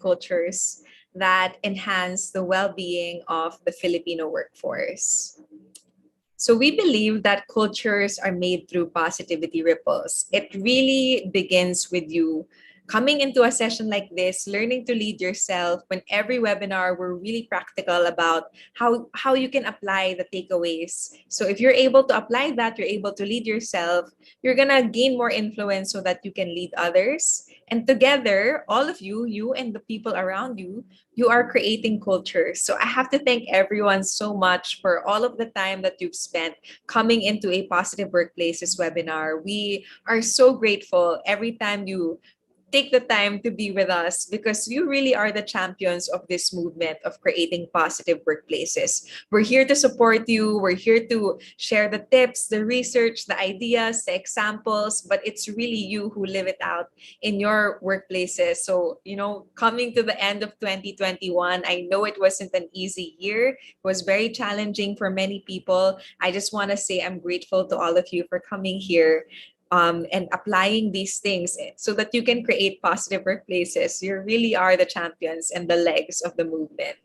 cultures that enhance the well-being of the Filipino workforce. So we believe that cultures are made through positivity ripples. It really begins with you coming into a session like this, learning to lead yourself. When every webinar, we're really practical about how you can apply the takeaways. So if you're able to apply that, you're able to lead yourself, you're gonna gain more influence so that you can lead others. And together, all of you, you and the people around you are creating culture. So I have to thank everyone so much for all of the time that you've spent coming into a Positive Workplaces webinar. We are so grateful every time you take the time to be with us because you really are the champions of this movement of creating positive workplaces. We're here to support you. We're here to share the tips, the research, the ideas, the examples, but it's really you who live it out in your workplaces. So, coming to the end of 2021, I know it wasn't an easy year. It was very challenging for many people. I just want to say I'm grateful to all of you for coming here and applying these things so that you can create positive workplaces. You really are the champions and the legs of the movement.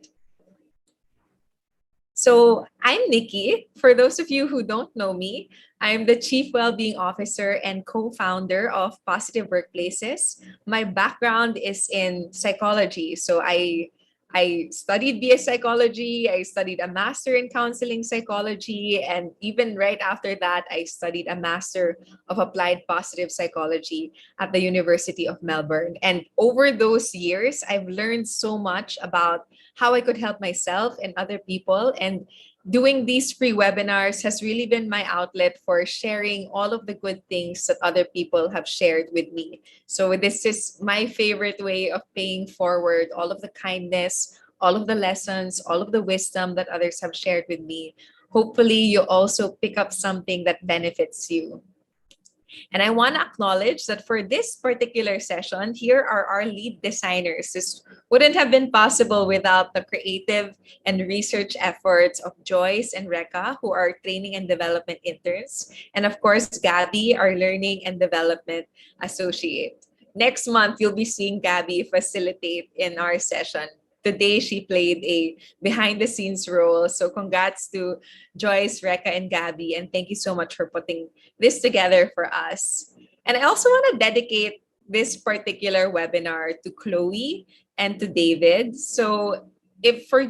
So I'm Nikki. For those of you who don't know me, I'm the Chief Wellbeing Officer and co-founder of Positive Workplaces. My background is in psychology. So I studied BS Psychology, I studied a Master in Counseling Psychology, and even right after that, I studied a Master of Applied Positive Psychology at the University of Melbourne. And over those years, I've learned so much about how I could help myself and other people. And doing these free webinars has really been my outlet for sharing all of the good things that other people have shared with me. So this is my favorite way of paying forward all of the kindness, all of the lessons, all of the wisdom that others have shared with me. Hopefully, you also pick up something that benefits you. And I want to acknowledge that for this particular session, here are our lead designers. This wouldn't have been possible without the creative and research efforts of Joyce and Reka, who are training and development interns. And of course, Gabby, our learning and development associate. Next month, you'll be seeing Gabby facilitate in our session. Today, she played a behind-the-scenes role. So congrats to Joyce, Reka, and Gabby. And thank you so much for putting this together for us. And I also want to dedicate this particular webinar to Chloe and to David. So if for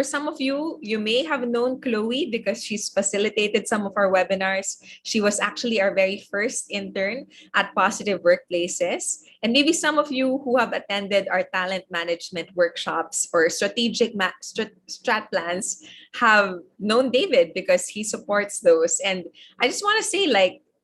some of you, you may have known Chloe because she's facilitated some of our webinars. She was actually our very first intern at Positive Workplaces. And maybe some of you who have attended our talent management workshops or strategic strat plans have known David because he supports those. And I just want to say,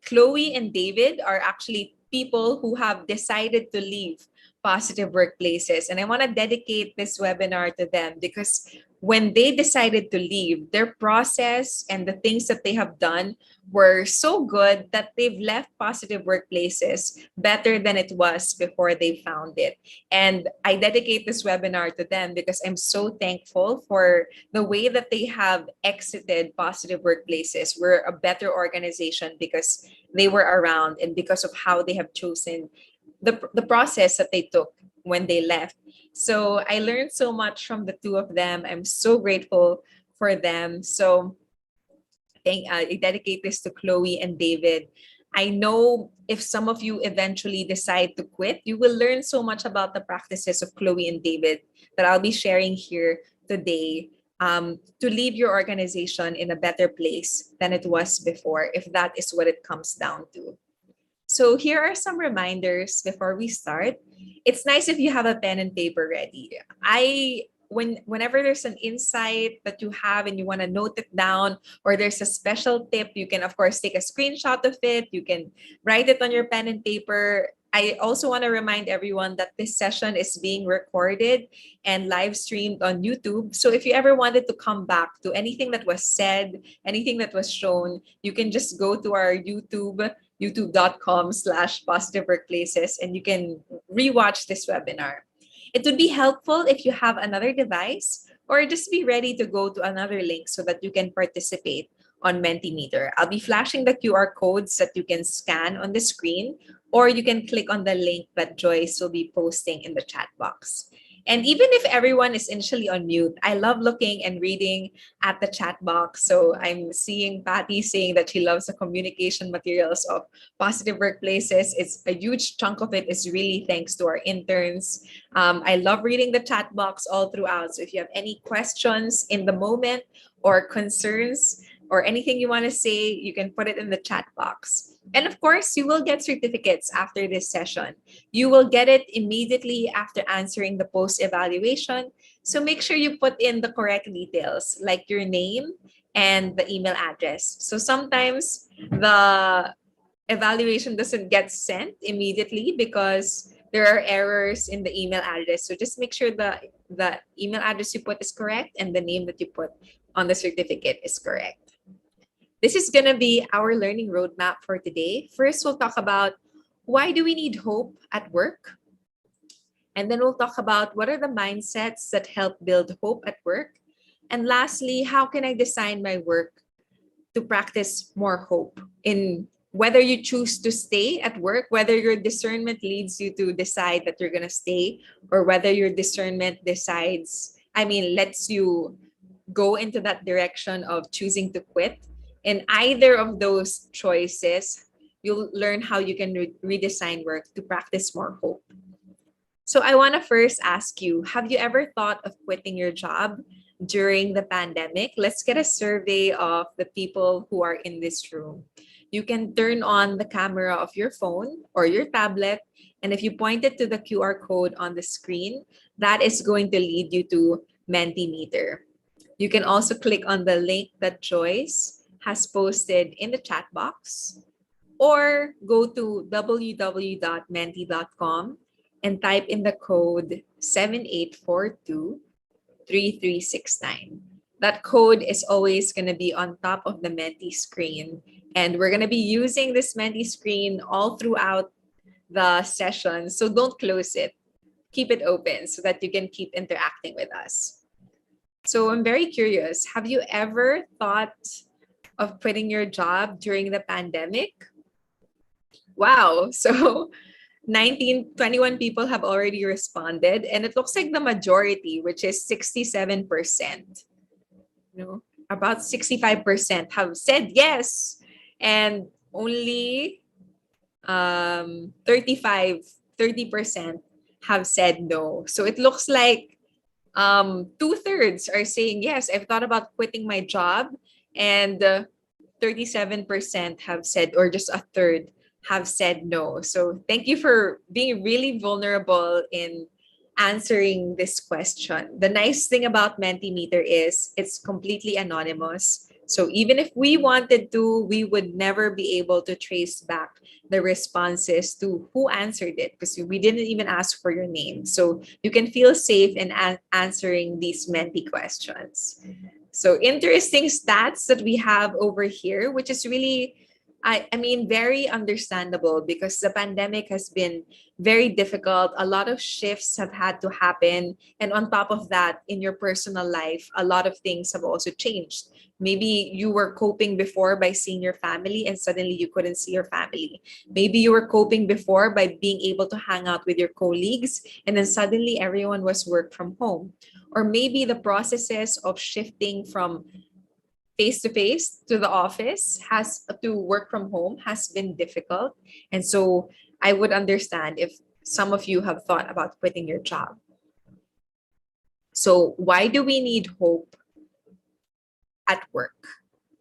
Chloe and David are actually people who have decided to leave Positive Workplaces. And I want to dedicate this webinar to them because when they decided to leave, their process and the things that they have done were so good that they've left Positive Workplaces better than it was before they found it. And I dedicate this webinar to them because I'm so thankful for the way that they have exited Positive Workplaces. We're a better organization because they were around and because of how they have chosen the process that they took when they left. So I learned so much from the two of them. I'm so grateful for them. So I dedicate this to Chloe and David. I know if some of you eventually decide to quit, you will learn so much about the practices of Chloe and David that I'll be sharing here today to leave your organization in a better place than it was before, if that is what it comes down to. So here are some reminders before we start. It's nice if you have a pen and paper ready. Whenever there's an insight that you have and you want to note it down, or there's a special tip, you can of course take a screenshot of it. You can write it on your pen and paper. I also want to remind everyone that this session is being recorded and live streamed on YouTube. So if you ever wanted to come back to anything that was said, anything that was shown, you can just go to our youtube.com/positive workplaces, and you can rewatch this webinar. It would be helpful if you have another device or just be ready to go to another link so that you can participate on Mentimeter. I'll be flashing the QR codes that you can scan on the screen, or you can click on the link that Joyce will be posting in the chat box. And even if everyone is initially on mute, I love looking and reading at the chat box. So I'm seeing Patty saying that she loves the communication materials of Positive Workplaces. It's a huge chunk of it is really thanks to our interns. I love reading the chat box all throughout. So if you have any questions in the moment or concerns, or anything you want to say, you can put it in the chat box. And of course, you will get certificates after this session. You will get it immediately after answering the post evaluation. So make sure you put in the correct details, like your name and the email address. So sometimes the evaluation doesn't get sent immediately because there are errors in the email address. So just make sure the email address you put is correct and the name that you put on the certificate is correct. This is going to be our learning roadmap for today. First, we'll talk about why do we need hope at work? And then we'll talk about what are the mindsets that help build hope at work? And lastly, how can I design my work to practice more hope in whether you choose to stay at work, whether your discernment leads you to decide that you're going to stay, or whether your discernment lets you go into that direction of choosing to quit. In either of those choices, you'll learn how you can redesign work to practice more hope. So I want to first ask you, have you ever thought of quitting your job during the pandemic? Let's get a survey of the people who are in this room. You can turn on the camera of your phone or your tablet, and if you point it to the QR code on the screen, that is going to lead you to Mentimeter. You can also click on the link that Joyce has posted in the chat box, or go to www.menti.com and type in the code 78423369. That code is always going to be on top of the Menti screen. And we're going to be using this Menti screen all throughout the session. So don't close it. Keep it open so that you can keep interacting with us. So I'm very curious, have you ever thought of quitting your job during the pandemic? Wow. So 21 people have already responded, and it looks like the majority, which is 67%. About 65% have said yes, and only 30% have said no. So it looks like 2/3 are saying yes, I've thought about quitting my job, and 37% have said, or just a third have said no. So thank you for being really vulnerable in answering this question. The nice thing about Mentimeter is it's completely anonymous. So even if we wanted to, we would never be able to trace back the responses to who answered it because we didn't even ask for your name. So you can feel safe in answering these Menti questions. So interesting stats that we have over here, which is really, very understandable because the pandemic has been very difficult. A lot of shifts have had to happen. And on top of that, in your personal life, a lot of things have also changed. Maybe you were coping before by seeing your family and suddenly you couldn't see your family. Maybe you were coping before by being able to hang out with your colleagues and then suddenly everyone was work from home. Or maybe the processes of shifting from face to face to the office has to work from home has been difficult. And so I would understand if some of you have thought about quitting your job. So why do we need hope at work?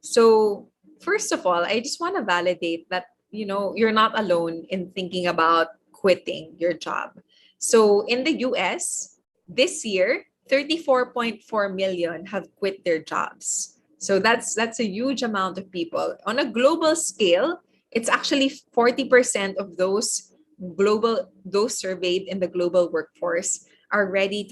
So first of all, I just want to validate that, you're not alone in thinking about quitting your job. So in the US, this year, 34.4 million have quit their jobs. So that's a huge amount of people. On a global scale, it's actually 40% of those surveyed in the global workforce are ready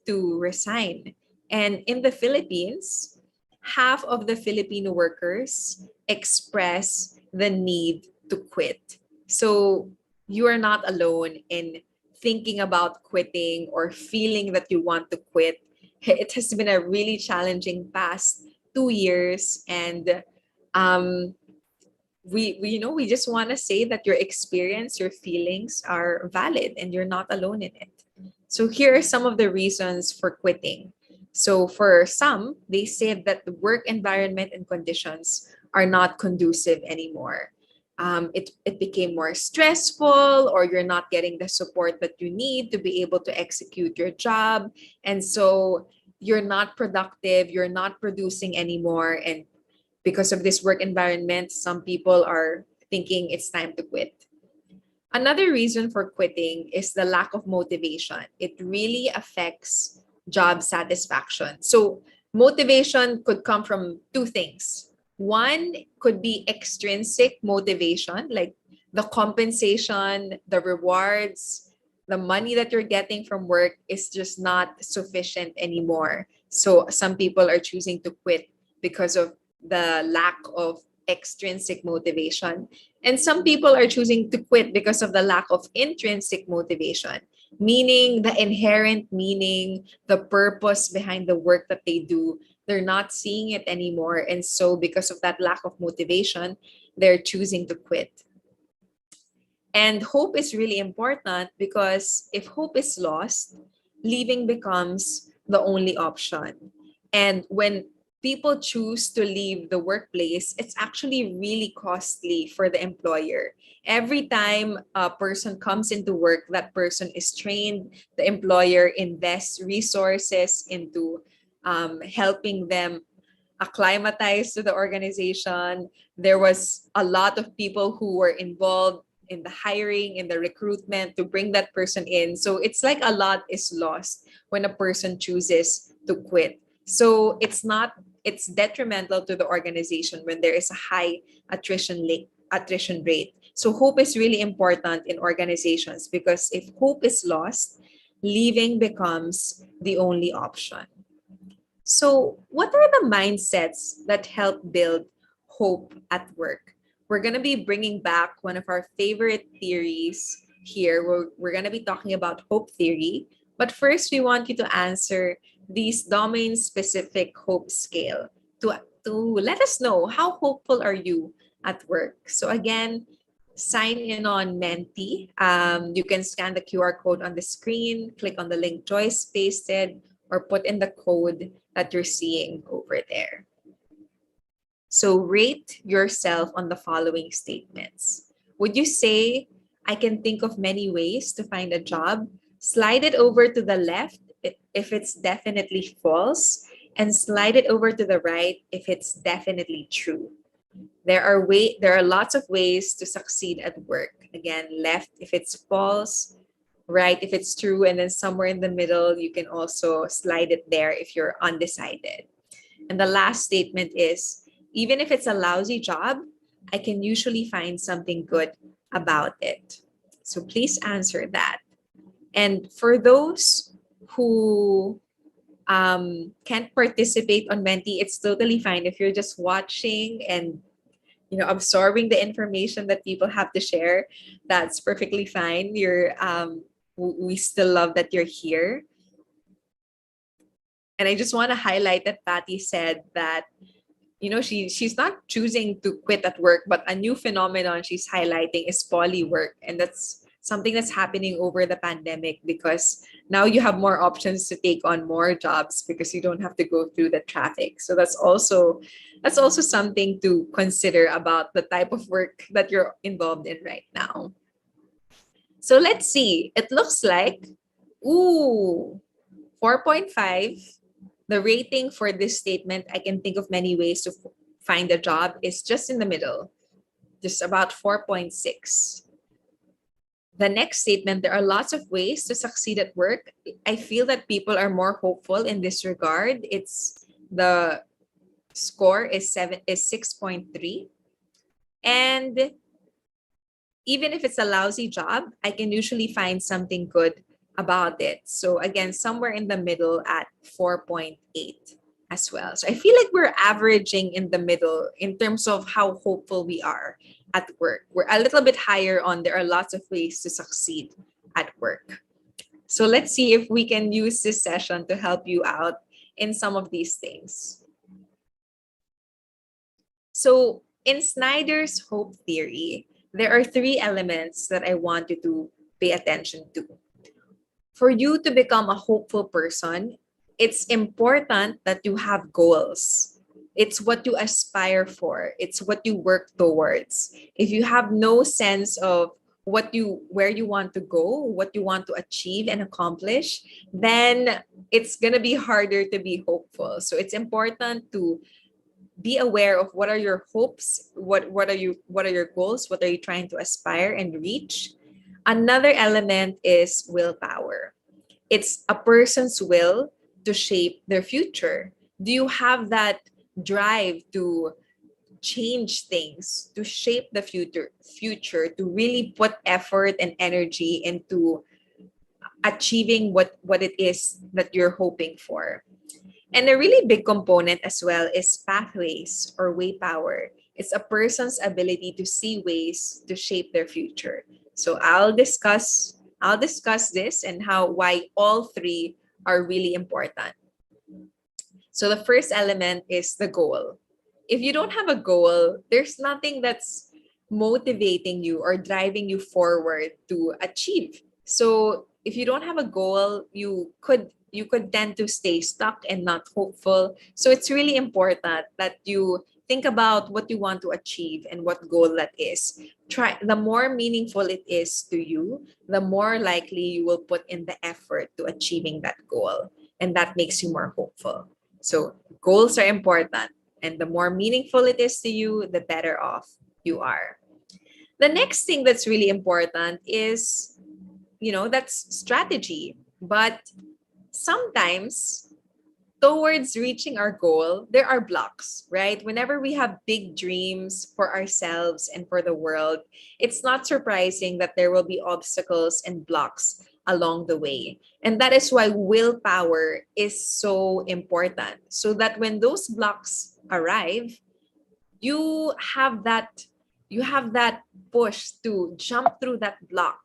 to resign. And in the Philippines, half of the Filipino workers express the need to quit. So you are not alone in thinking about quitting or feeling that you want to quit. It has been a really challenging past 2 years, and we just want to say that your experience, your feelings are valid, and you're not alone in it. So here are some of the reasons for quitting. So for some, they said that the work environment and conditions are not conducive anymore. It became more stressful, or you're not getting the support that you need to be able to execute your job. And so you're not productive, you're not producing anymore. And because of this work environment, some people are thinking it's time to quit. Another reason for quitting is the lack of motivation. It really affects job satisfaction. So, motivation could come from two things. One could be extrinsic motivation, like the compensation, the rewards, the money that you're getting from work is just not sufficient anymore. So, some people are choosing to quit because of the lack of extrinsic motivation. And some people are choosing to quit because of the lack of intrinsic motivation, meaning the inherent meaning, the purpose behind the work that they do. They're not seeing it anymore. And so, because of that lack of motivation, they're choosing to quit. And hope is really important because if hope is lost, leaving becomes the only option. And when people choose to leave the workplace, it's actually really costly for the employer. Every time a person comes into work, that person is trained, the employer invests resources into helping them acclimatize to the organization. There was a lot of people who were involved in the hiring, in the recruitment to bring that person in. So it's like a lot is lost when a person chooses to quit. So it's detrimental to the organization when there is a high attrition rate. So hope is really important in organizations because if hope is lost, leaving becomes the only option. So, what are the mindsets that help build hope at work? We're going to be bringing back one of our favorite theories here. We're going to be talking about hope theory. But first, we want you to answer these domain specific hope scale to let us know how hopeful are you at work. So, again, sign in on Menti. You can scan the QR code on the screen, click on the link Joyce pasted, or put in the code that you're seeing over there. So rate yourself on the following statements. Would you say, I can think of many ways to find a job? Slide it over to the left if it's definitely false, and slide it over to the right if it's definitely true. There are lots of ways to succeed at work. Again, left if it's false, right if it's true, and then somewhere in the middle you can also slide it there if you're undecided. And the last statement is, even if it's a lousy job, I can usually find something good about it. So please answer that. And for those who can't participate on Menti, it's totally fine if you're just watching and absorbing the information that people have to share. That's perfectly fine. We still love that you're here. And I just want to highlight that Patty said that she's not choosing to quit at work, but a new phenomenon she's highlighting is poly work, and that's something that's happening over the pandemic because now you have more options to take on more jobs because you don't have to go through the traffic. So that's also something to consider about the type of work that you're involved in right now. So let's see. It looks like, 4.5. The rating for this statement, I can think of many ways to find a job, is just in the middle, just about 4.6. The next statement, there are lots of ways to succeed at work. I feel that people are more hopeful in this regard. The score is 6.3. And even if it's a lousy job, I can usually find something good about it. So again, somewhere in the middle at 4.8 as well. So I feel like we're averaging in the middle in terms of how hopeful we are at work. We're a little bit higher on there are lots of ways to succeed at work. So let's see if we can use this session to help you out in some of these things. So in Snyder's hope theory, there are three elements that I want you to pay attention to. For you to become a hopeful person, it's important that you have goals. It's what you aspire for. It's what you work towards. If you have no sense of where you want to go, what you want to achieve and accomplish, then it's going to be harder to be hopeful. So it's important to be aware of what are your hopes, what are your goals, what are you trying to aspire and reach. Another element is willpower. It's a person's will to shape their future. Do you have that drive to change things, to shape the future, to really put effort and energy into achieving what it is that you're hoping for? And a really big component as well is pathways or way power. It's a person's ability to see ways to shape their future. So I'll discuss this and why all three are really important. So the first element is the goal. If you don't have a goal, there's nothing that's motivating you or driving you forward to achieve. So if you don't have a goal, you could tend to stay stuck and not hopeful. So it's really important that you think about what you want to achieve and what goal that is. Try the more meaningful it is to you, the more likely you will put in the effort to achieving that goal. And that makes you more hopeful. So goals are important. And the more meaningful it is to you, the better off you are. The next thing that's really important is, that's strategy. But sometimes towards reaching our goal, there are blocks, right? Whenever we have big dreams for ourselves and for the world, it's not surprising that there will be obstacles and blocks along the way. And that is why willpower is so important. So that when those blocks arrive, you have that you have that push to jump through that block.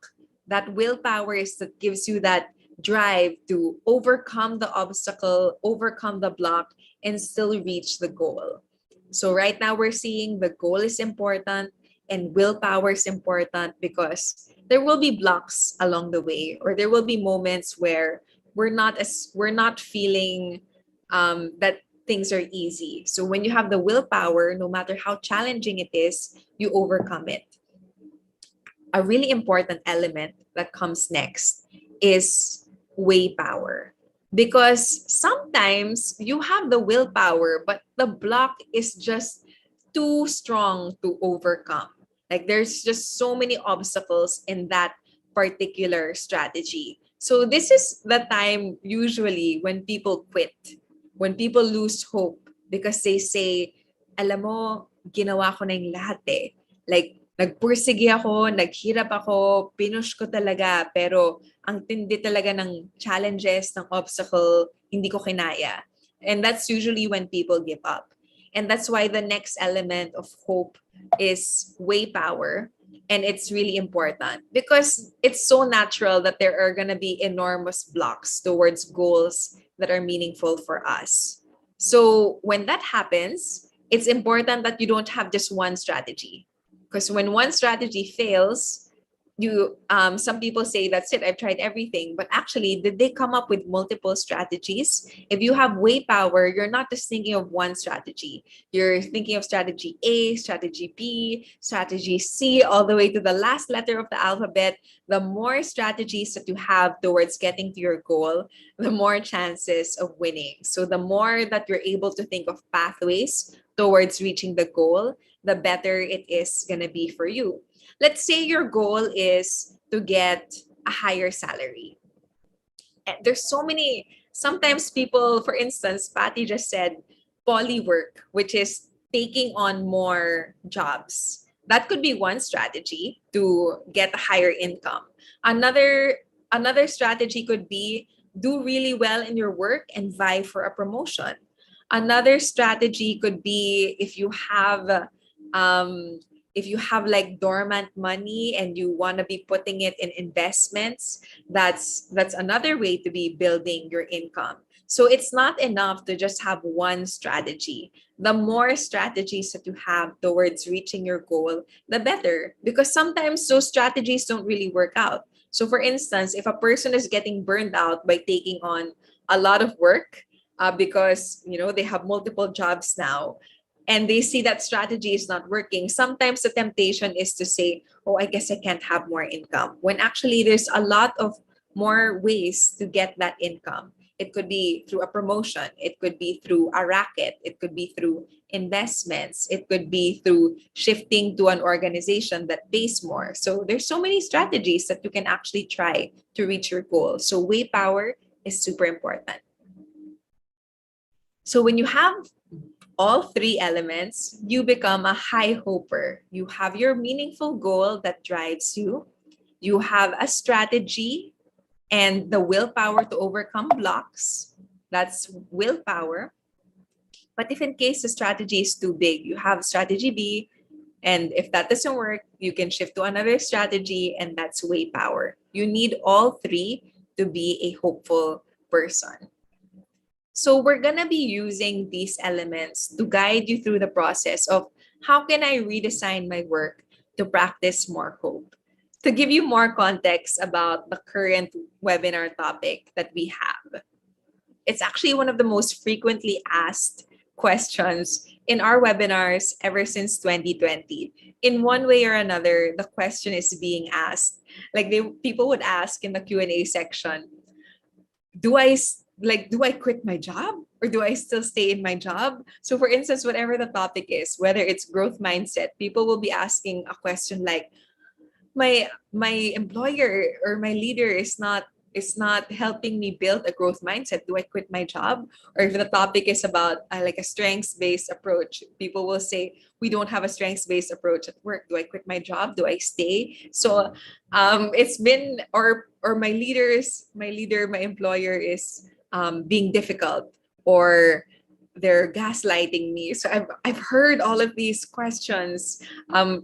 That willpower is that gives you that drive to overcome the obstacle, overcome the block, and still reach the goal. So right now we're seeing the goal is important and willpower is important because there will be blocks along the way, or there will be moments where we're not feeling that things are easy. So when you have the willpower, no matter how challenging it is, you overcome it. A really important element that comes next is way power. Because sometimes you have the willpower, but the block is just too strong to overcome. Like there's just so many obstacles in that particular strategy. So this is the time usually when people quit, when people lose hope because they say, alam mo, ginawa ko na yung lahat eh. Like, nagpursige ako, naghirap ako, pinush ko talaga, pero ang tindi talaga ng challenges, ng obstacle, hindi ko kinaya. And that's usually when people give up. And that's why the next element of hope is way power. And it's really important because it's so natural that there are going to be enormous blocks towards goals that are meaningful for us. So when that happens, it's important that you don't have just one strategy. Because when one strategy fails, some people say that's it, I've tried everything. But actually, did they come up with multiple strategies? If you have way power, you're not just thinking of one strategy. You're thinking of strategy A, strategy B, strategy C, all the way to the last letter of the alphabet. The more strategies that you have towards getting to your goal, the more chances of winning. So the more that you're able to think of pathways towards reaching the goal, the better it is going to be for you. Let's say your goal is to get a higher salary. And there's so many, sometimes people, for instance, Patty just said polywork, which is taking on more jobs. That could be one strategy to get a higher income. Another strategy could be do really well in your work and vie for a promotion. Another strategy could be um, if you have like dormant money and you want to be putting it in investments, that's another way to be building your income. So it's not enough to just have one strategy. The more strategies that you have towards reaching your goal, the better, because sometimes those strategies don't really work out. So for instance, if a person is getting burned out by taking on a lot of work because they have multiple jobs now, and they see that strategy is not working, sometimes the temptation is to say, oh, I guess I can't have more income, when actually there's a lot of more ways to get that income. It could be through a promotion, it could be through a racket, it could be through investments, it could be through shifting to an organization that pays more. So there's so many strategies that you can actually try to reach your goal. So way power is super important. So when you have all three elements, you become a high hoper. You have your meaningful goal that drives you. You have a strategy and the willpower to overcome blocks. That's willpower. But if in case the strategy is too big, you have strategy B. And if that doesn't work, you can shift to another strategy, and that's way power. You need all three to be a hopeful person. So we're going to be using these elements to guide you through the process of how can I redesign my work to practice more hope. To give you more context about the current webinar topic that we have, it's actually one of the most frequently asked questions in our webinars ever since 2020. In one way or another, the question is being asked. Like people would ask in the Q&A section, do I quit my job or do I still stay in my job? So for instance, whatever the topic is, whether it's growth mindset, people will be asking a question like, my employer or my leader is not helping me build a growth mindset. Do I quit my job? Or if the topic is about like a strengths-based approach, people will say, we don't have a strengths-based approach at work. Do I quit my job? Do I stay? So it's been, or my employer is being difficult, or they're gaslighting me. So I've heard all of these questions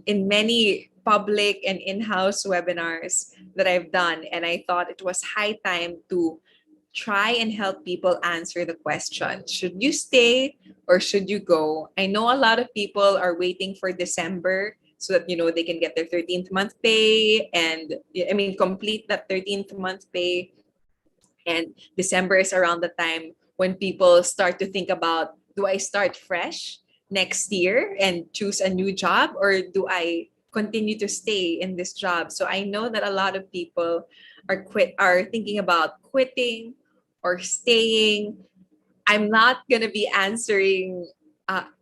in many public and in-house webinars that I've done, and I thought it was high time to try and help people answer the question, should you stay or should you go? I know a lot of people are waiting for December so that they can get their 13th month pay, and complete that 13th month pay. And December is around the time when people start to think about, do I start fresh next year and choose a new job, or do I continue to stay in this job? So I know that a lot of people are thinking about quitting or staying. I'm not going to be answering.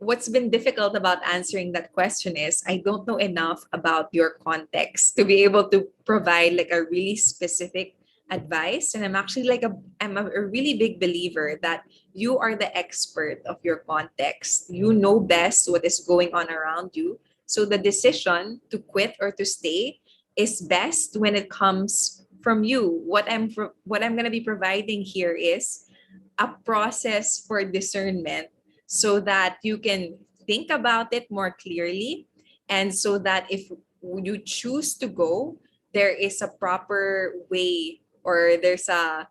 What's been difficult about answering that question is I don't know enough about your context to be able to provide like a really specific advice. And I'm actually I'm a really big believer that you are the expert of your context. You know best what is going on around you. So the decision to quit or to stay is best when it comes from you. What I'm going to be providing here is a process for discernment so that you can think about it more clearly, and so that if you choose to go, there is a proper way, or there's a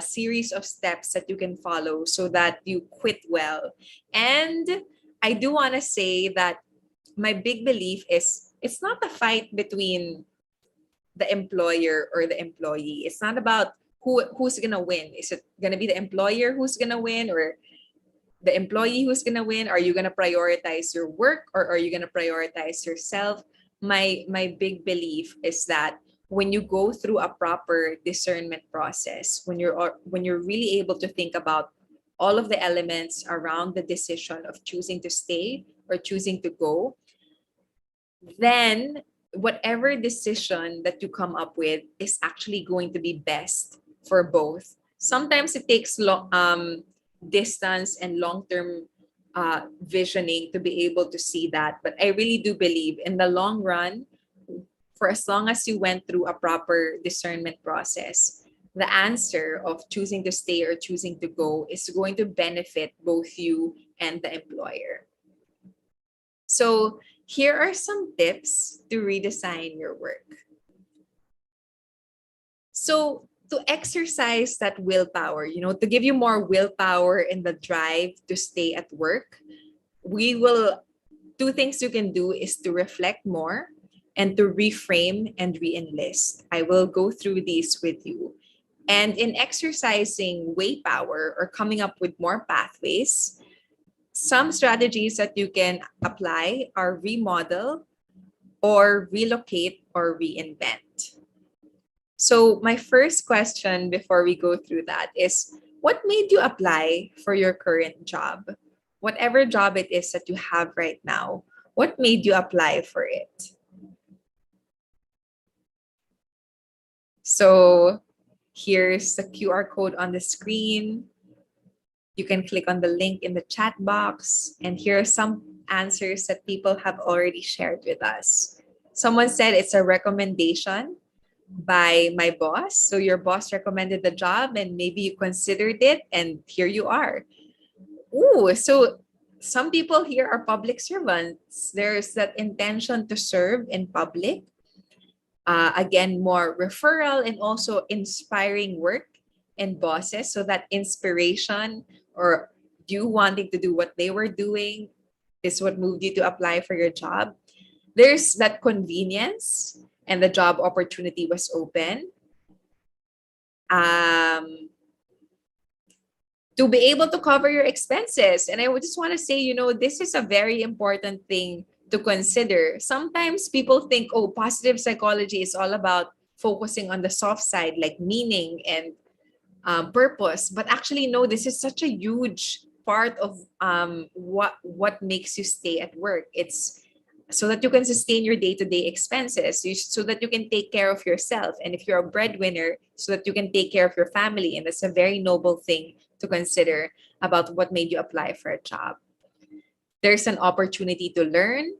series of steps that you can follow so that you quit well. And I do want to say that my big belief is it's not a fight between the employer or the employee. It's not about who's gonna win. Is it gonna be the employer who's gonna win, or the employee who's gonna win? Are you gonna prioritize your work, or are you gonna prioritize yourself? My big belief is that when you go through a proper discernment process, when you're really able to think about all of the elements around the decision of choosing to stay or choosing to go, then whatever decision that you come up with is actually going to be best for both. Sometimes it takes distance and long-term visioning to be able to see that. But I really do believe in the long run, for as long as you went through a proper discernment process, the answer of choosing to stay or choosing to go is going to benefit both you and the employer. So here are some tips to redesign your work. So to exercise that willpower, to give you more willpower and the drive to stay at work, two things you can do is to reflect more and to reframe and re-enlist. I will go through these with you. And in exercising way power or coming up with more pathways, some strategies that you can apply are remodel or relocate or reinvent. So, my first question before we go through that is, what made you apply for your current job? Whatever job it is that you have right now, what made you apply for it? So, here's the QR code on the screen. You can click on the link in the chat box, and here are some answers that people have already shared with us. Someone said it's a recommendation by my boss. So your boss recommended the job and maybe you considered it and here you are. Ooh, so some people here are public servants. There's that intention to serve in public. Again, more referral and also inspiring work and bosses. So that inspiration or you wanting to do what they were doing is what moved you to apply for your job. There's that convenience and the job opportunity was open. To be able to cover your expenses. And I would just want to say, this is a very important thing to consider. Sometimes people think, oh, positive psychology is all about focusing on the soft side, like meaning and purpose. But actually, no, this is such a huge part of what makes you stay at work. It's so that you can sustain your day-to-day expenses, so that you can take care of yourself. And if you're a breadwinner, so that you can take care of your family. And that's a very noble thing to consider about what made you apply for a job. There's an opportunity to learn.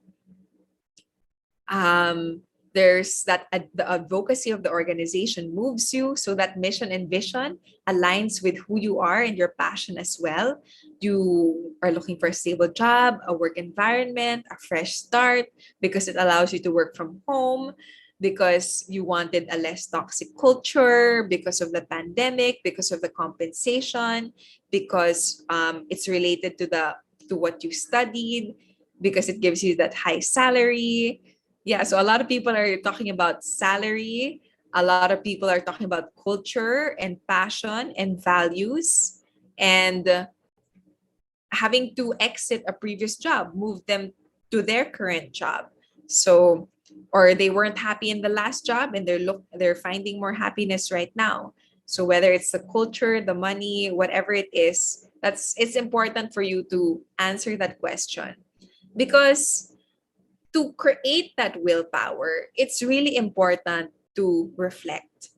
There's that the advocacy of the organization moves you, so that mission and vision aligns with who you are and your passion as well. You are looking for a stable job, a work environment, a fresh start, because it allows you to work from home, because you wanted a less toxic culture, because of the pandemic, because of the compensation, because it's related to what you studied, because it gives you that high salary. Yeah, so a lot of people are talking about salary. A lot of people are talking about culture and passion and values, and having to exit a previous job, move them to their current job. So, or they weren't happy in the last job and they're finding more happiness right now. So whether it's the culture, the money, whatever it is, it's important for you to answer that question, because to create that willpower, it's really important to reflect.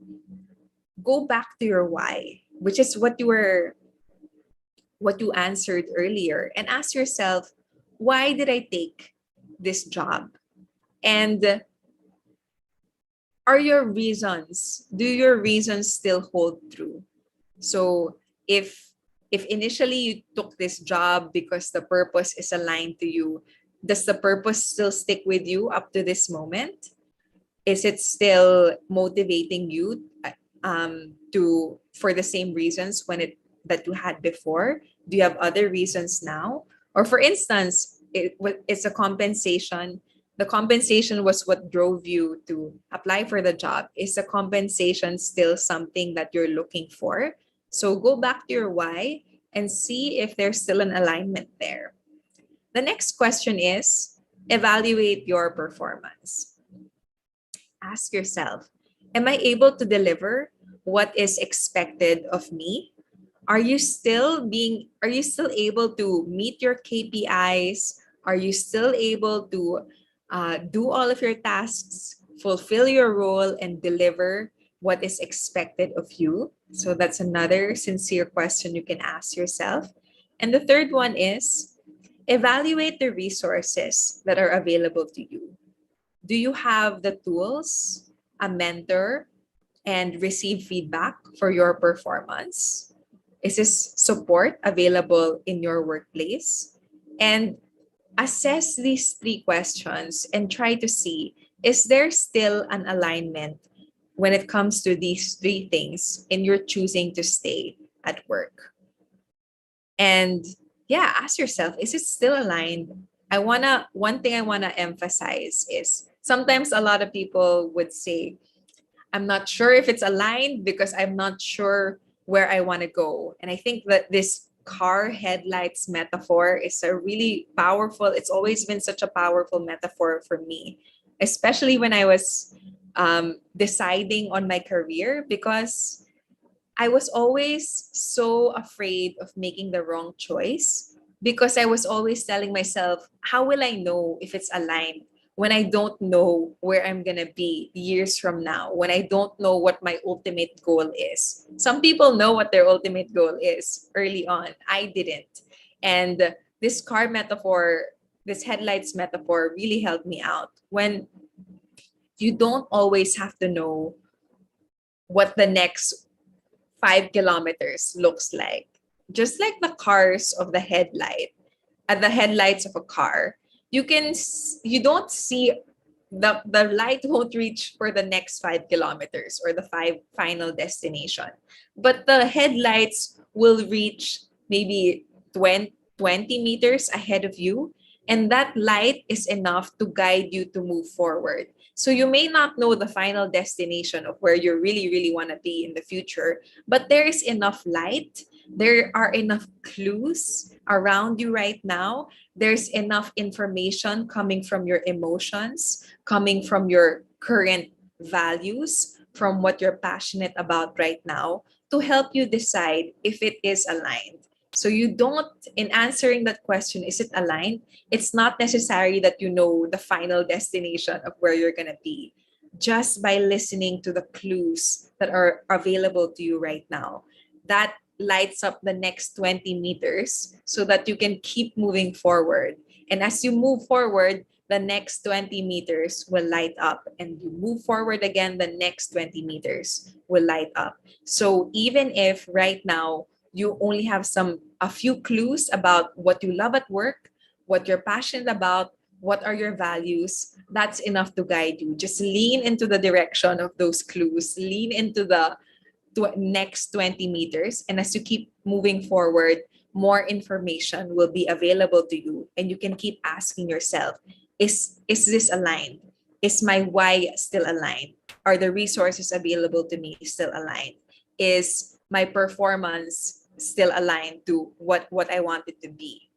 Go back to your why, which is what you answered earlier, and ask yourself, why did I take this job? And do your reasons still hold true? So if initially you took this job because the purpose is aligned to you, does the purpose still stick with you up to this moment? Is it still motivating you for the same reasons that you had before? Do you have other reasons now? Or for instance, it's a compensation. The compensation was what drove you to apply for the job. Is the compensation still something that you're looking for? So go back to your why and see if there's still an alignment there. The next question is, evaluate your performance. Ask yourself, am I able to deliver what is expected of me? Are you still able to meet your KPIs? Are you still able to do all of your tasks, fulfill your role, and deliver what is expected of you? So that's another sincere question you can ask yourself. And the third one is, evaluate the resources that are available to you. Do you have the tools, a mentor, and receive feedback for your performance? Is this support available in your workplace? And assess these three questions and try to see, is there still an alignment when it comes to these three things in your choosing to stay at work? And yeah, ask yourself, is it still aligned? One thing I wanna emphasize is Sometimes a lot of people would say, I'm not sure if it's aligned because I'm not sure where I want to go. And I think that this car headlights metaphor is a really powerful, it's always been such a powerful metaphor for me, especially when I was deciding on my career, because I was always so afraid of making the wrong choice, because I was always telling myself, how will I know if it's aligned when I don't know where I'm going to be years from now, when I don't know what my ultimate goal is? Some people know what their ultimate goal is early on. I didn't. And this car metaphor, this headlights metaphor really helped me out. When you don't always have to know what the next 5 kilometers looks like. Just like the cars of the headlight, at the headlights of a car, you don't see the light won't reach for the next 5 kilometers or the five final destination. But the headlights will reach maybe 20 meters ahead of you. And that light is enough to guide you to move forward. So you may not know the final destination of where you really, really want to be in the future, but there is enough light. There are enough clues around you right now. There's enough information coming from your emotions, coming from your current values, from what you're passionate about right now, to help you decide if it is aligned. So you don't, in answering that question, is it aligned? It's not necessary that you know the final destination of where you're going to be. Just by listening to the clues that are available to you right now, that lights up the next 20 meters so that you can keep moving forward. And as you move forward, the next 20 meters will light up, and you move forward again, the next 20 meters will light up. So even if right now you only have a few clues about what you love at work, what you're passionate about, what are your values, that's enough to guide you. Just lean into the direction of those clues, lean into the next 20 meters. And as you keep moving forward, more information will be available to you. And you can keep asking yourself, is this aligned? Is my why still aligned? Are the resources available to me still aligned? Is my performance still aligned to what I want it to be?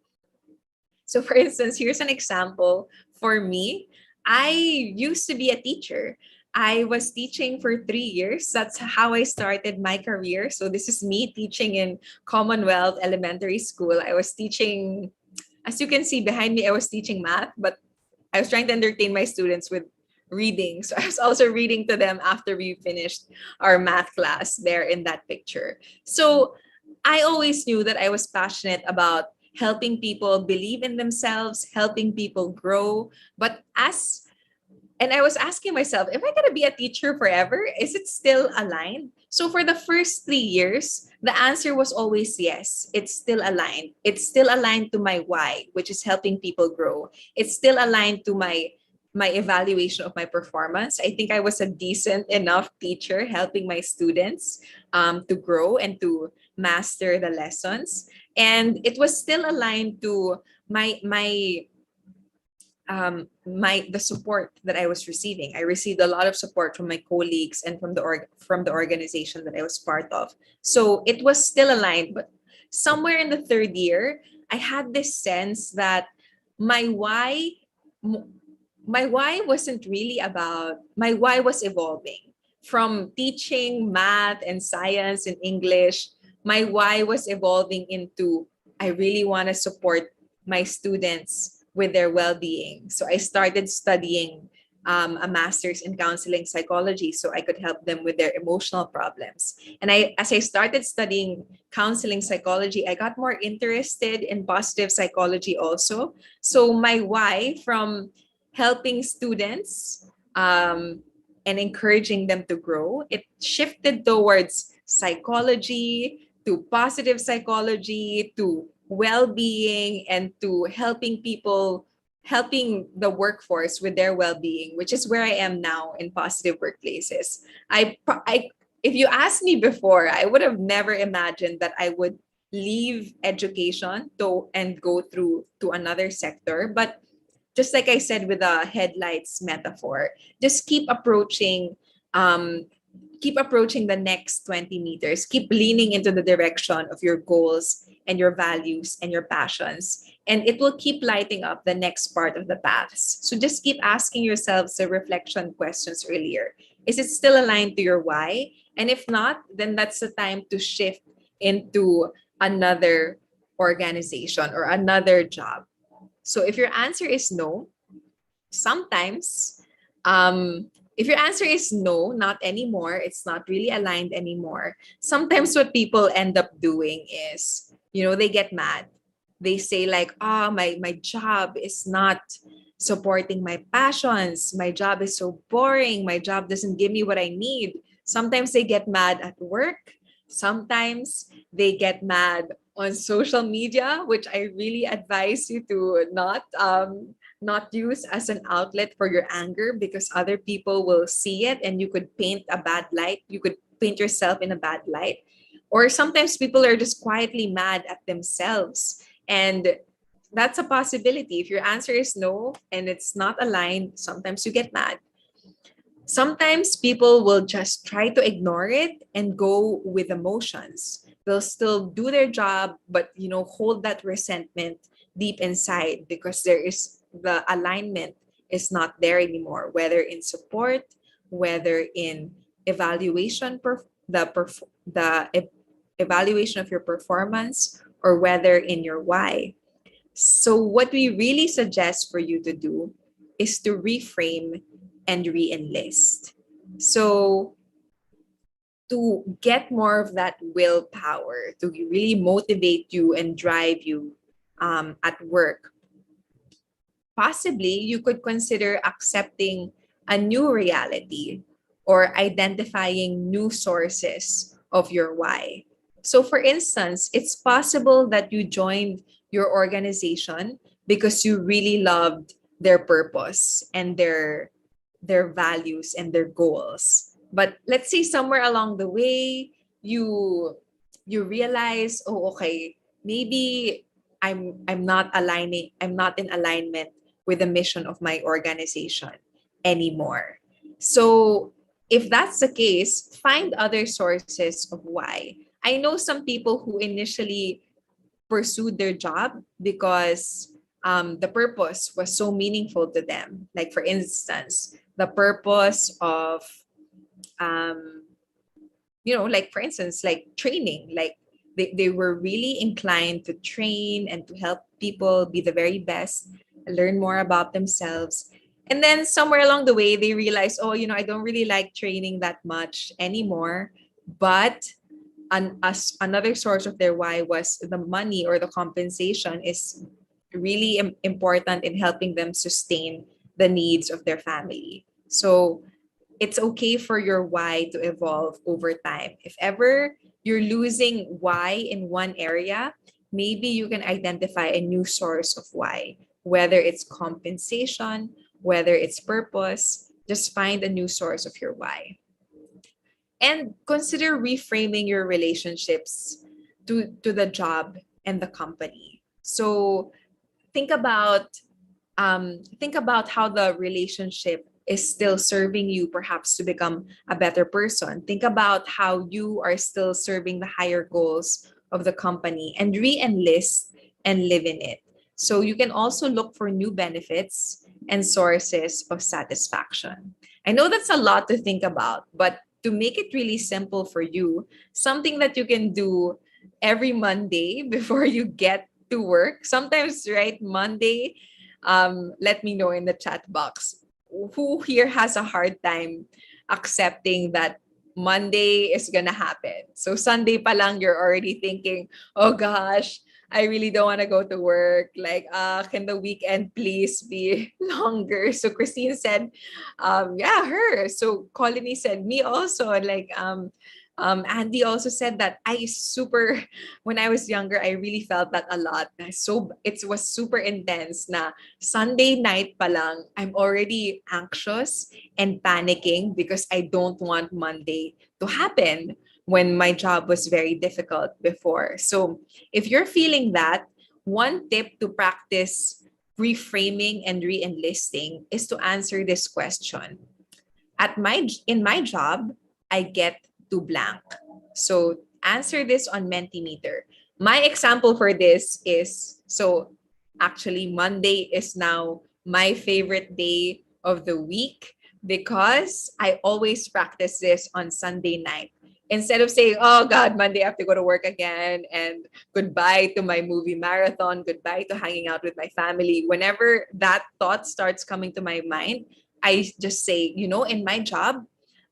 So for instance, here's an example for me. I used to be a teacher. I was teaching for 3 years. That's how I started my career. So this is me teaching in Commonwealth Elementary School. I was teaching, as you can see behind me, I was teaching math, but I was trying to entertain my students with reading. So I was also reading to them after we finished our math class there in that picture. So I always knew that I was passionate about helping people believe in themselves, helping people grow. And I was asking myself, am I going to be a teacher forever? Is it still aligned? So for the first 3 years, the answer was always yes. It's still aligned. It's still aligned to my why, which is helping people grow. It's still aligned to my evaluation of my performance. I think I was a decent enough teacher helping my students to grow and to master the lessons. And it was still aligned to the support that I was receiving. I received a lot of support from my colleagues and from the organization that I was part of. So it was still aligned, but somewhere in the third year, I had this sense that my why my why wasn't really about my why was evolving from teaching math and science and English. My why was evolving into I really want to support my students with their well-being. So I started studying a master's in counseling psychology so I could help them with their emotional problems. And as I started studying counseling psychology, I got more interested in positive psychology also. So my why from helping students and encouraging them to grow, it shifted towards psychology, to positive psychology, to well-being, and to helping the workforce with their well-being, which is where I am now in positive workplaces. If you asked me before, I would have never imagined that I would leave education and go through to another sector. But just like I said with the headlights metaphor, just um, keep approaching the next 20 meters. Keep leaning into the direction of your goals and your values and your passions. And it will keep lighting up the next part of the paths. So just keep asking yourselves the reflection questions earlier. Is it still aligned to your why? And if not, then that's the time to shift into another organization or another job. So if your answer is no, sometimes, if your answer is no, not anymore, it's not really aligned anymore, sometimes what people end up doing is, they get mad. They say like, my job is not supporting my passions. My job is so boring. My job doesn't give me what I need. Sometimes they get mad at work. Sometimes they get mad on social media, which I really advise you to not use as an outlet for your anger, because other people will see it and you could paint a bad light. You could paint yourself in a bad light. Or sometimes people are just quietly mad at themselves. And that's a possibility. If your answer is no and it's not aligned, sometimes you get mad. Sometimes people will just try to ignore it and go with emotions. They'll still do their job, but hold that resentment deep inside because the alignment is not there anymore, whether in support, whether in evaluation, evaluation of your performance, or whether in your why. So what we really suggest for you to do is to reframe and re-enlist. So to get more of that willpower to really motivate you and drive you at work, possibly you could consider accepting a new reality or identifying new sources of your why. So, for instance, it's possible that you joined your organization because you really loved their purpose and their values and their goals. But let's say somewhere along the way, you realize, oh, okay, maybe I'm not in alignment with the mission of my organization anymore. So if that's the case, find other sources of why. I know some people who initially pursued their job because the purpose was so meaningful to them. Like, for instance, the purpose of, um, like, for instance, like training, like they were really inclined to train and to help people be the very best, learn more about themselves. And then somewhere along the way, they realized, oh, I don't really like training that much anymore. But another source of their why was the money, or the compensation is really important in helping them sustain the needs of their family. So it's okay for your why to evolve over time. If ever you're losing why in one area, maybe you can identify a new source of why, whether it's compensation, whether it's purpose, just find a new source of your why. And consider reframing your relationships to the job and the company. So think about think about how the relationship is still serving you, perhaps to become a better person. Think about how you are still serving the higher goals of the company, and re-enlist and live in it. So you can also look for new benefits and sources of satisfaction. I know that's a lot to think about, but to make it really simple for you, something that you can do every Monday before you get to work. Sometimes, right, Monday, let me know in the chat box who here has a hard time accepting that Monday is gonna happen. So Sunday pa lang, you're already thinking, oh gosh, I really don't want to go to work. Like, can the weekend please be longer? So Christine said, yeah, her. So Colony said, me also. Like, Andy also said that when I was younger, I really felt that a lot. So it was super intense na Sunday night pa lang, I'm already anxious and panicking because I don't want Monday to happen when my job was very difficult before. So if you're feeling that, one tip to practice reframing and re-enlisting is to answer this question. In my job, I get to blank. So answer this on Mentimeter. My example for this is, so actually Monday is now my favorite day of the week because I always practice this on Sunday night. Instead of saying, oh God, Monday I have to go to work again, and goodbye to my movie marathon, goodbye to hanging out with my family. Whenever that thought starts coming to my mind, I just say, in my job,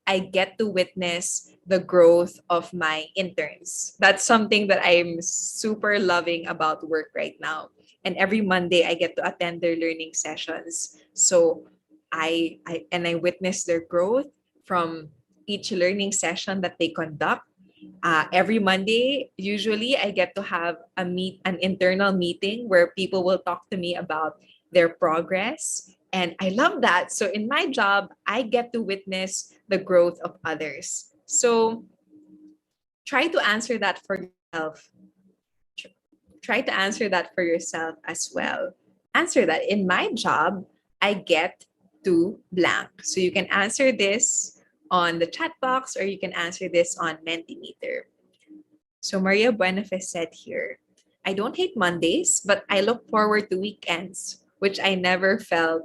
I get to witness the growth of my interns. That's something that I'm super loving about work right now. And every Monday I get to attend their learning sessions. So I witness their growth from each learning session that they conduct. Every Monday, usually I get to have an internal meeting where people will talk to me about their progress. And I love that. So in my job, I get to witness the growth of others. So try to answer that for yourself. Try to answer that for yourself as well. Answer that. In my job, I get to blank. So you can answer this on the chat box, or you can answer this on Mentimeter. So Maria Buenafe said here, I don't hate Mondays, but I look forward to weekends, which I never felt.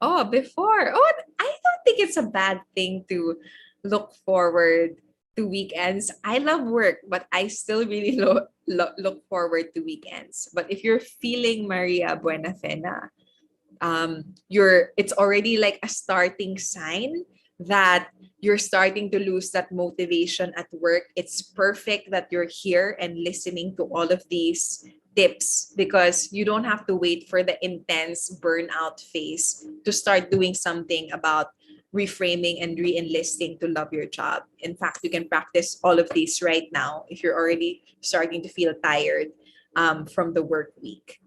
Oh, before. Oh, I don't think it's a bad thing to look forward to weekends. I love work, but I still really look forward to weekends. But if you're feeling Maria Buenafena, it's already like a starting sign that you're starting to lose that motivation at work. It's perfect that you're here and listening to all of these tips, because you don't have to wait for the intense burnout phase to start doing something about reframing and re-enlisting to love your job. In fact, you can practice all of these right now if you're already starting to feel tired from the work week.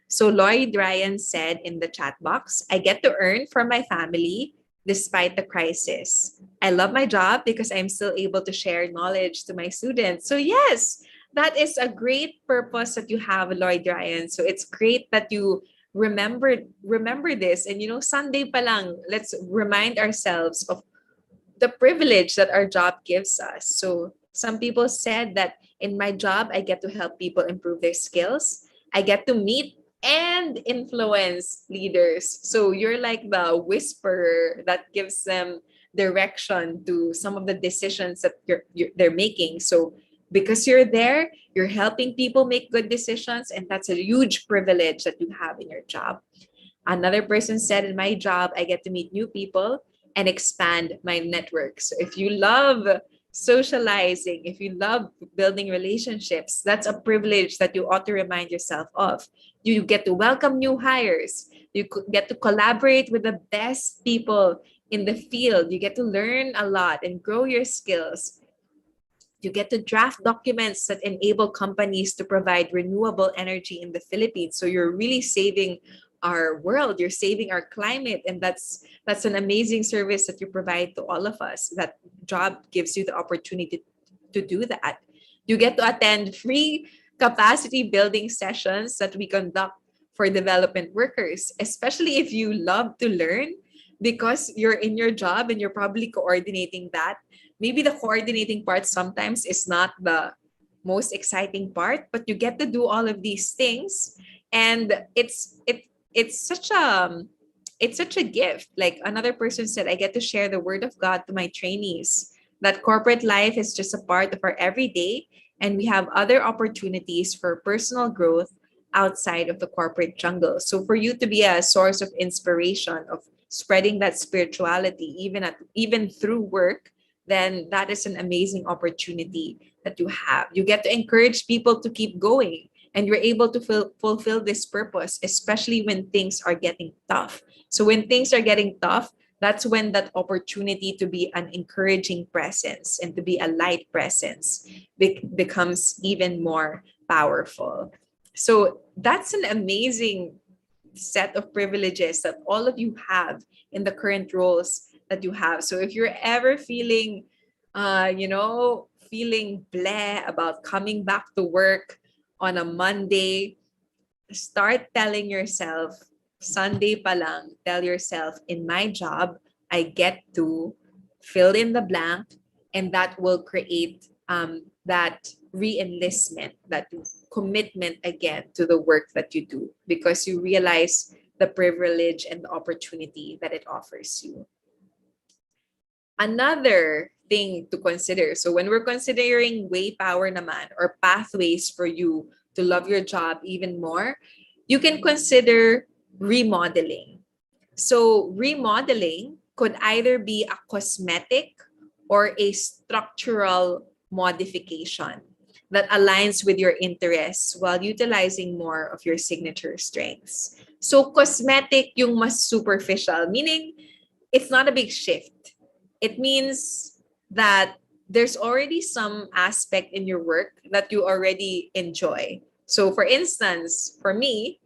So Lloyd Ryan said in the chat box, I get to earn for my family despite the crisis. I love my job because I'm still able to share knowledge to my students. So yes, that is a great purpose that you have, Lloyd Ryan. So it's great that you remember this. And Sunday pa lang, let's remind ourselves of the privilege that our job gives us. So some people said that in my job, I get to help people improve their skills. I get to meet and influence leaders. So you're like the whisperer that gives them direction to some of the decisions that they're making. So because you're there, you're helping people make good decisions, and that's a huge privilege that you have in your job. Another person said, in my job, I get to meet new people and expand my network. So if you love socializing, if you love building relationships, that's a privilege that you ought to remind yourself of. You get to welcome new hires. You get to collaborate with the best people in the field. You get to learn a lot and grow your skills. You get to draft documents that enable companies to provide renewable energy in the Philippines. So you're really saving our world, you're saving our climate, and that's an amazing service that you provide to all of us. That job gives you the opportunity to do that. You get to attend free capacity building sessions that we conduct for development workers, especially if you love to learn, because you're in your job and you're probably coordinating that. Maybe the coordinating part sometimes is not the most exciting part, but you get to do all of these things, and it's such a gift. Like another person said, I get to share the word of God to my trainees. That corporate life is just a part of our everyday, and we have other opportunities for personal growth outside of the corporate jungle. So for you to be a source of inspiration, of spreading that spirituality even through work, then that is an amazing opportunity that you have. You get to encourage people to keep going, and you're able to fulfill this purpose, especially when things are getting tough. So when things are getting tough, that's when that opportunity to be an encouraging presence and to be a light presence becomes even more powerful. So that's an amazing set of privileges that all of you have in the current roles that you have. So if you're ever feeling, feeling bleh about coming back to work on a Monday, start telling yourself, Sunday pa lang, tell yourself, in my job, I get to fill in the blank, and that will create that re-enlistment, that commitment again to the work that you do, because you realize the privilege and the opportunity that it offers you. Another thing to consider, so when we're considering way power naman, or pathways for you to love your job even more, you can consider remodeling. So remodeling could either be a cosmetic or a structural modification that aligns with your interests while utilizing more of your signature strengths. So cosmetic, yung mas superficial, meaning it's not a big shift. It means that there's already some aspect in your work that you already enjoy. So for instance, for me,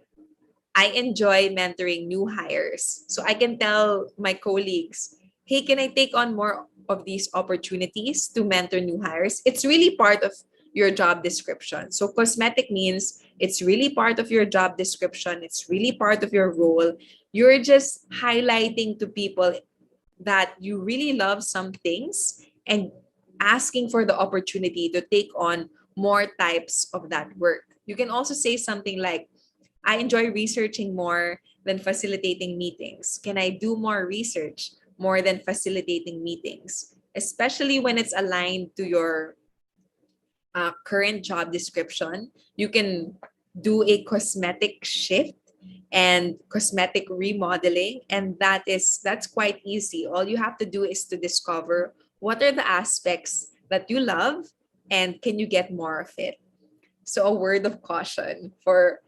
I enjoy mentoring new hires. So I can tell my colleagues, hey, can I take on more of these opportunities to mentor new hires? It's really part of your job description. So cosmetic means it's really part of your job description. It's really part of your role. You're just highlighting to people that you really love some things and asking for the opportunity to take on more types of that work. You can also say something like, I enjoy researching more than facilitating meetings. Can I do more research more than facilitating meetings? Especially when it's aligned to your current job description, you can do a cosmetic shift and cosmetic remodeling, and that's quite easy. All you have to do is to discover what are the aspects that you love and can you get more of it. So a word of caution for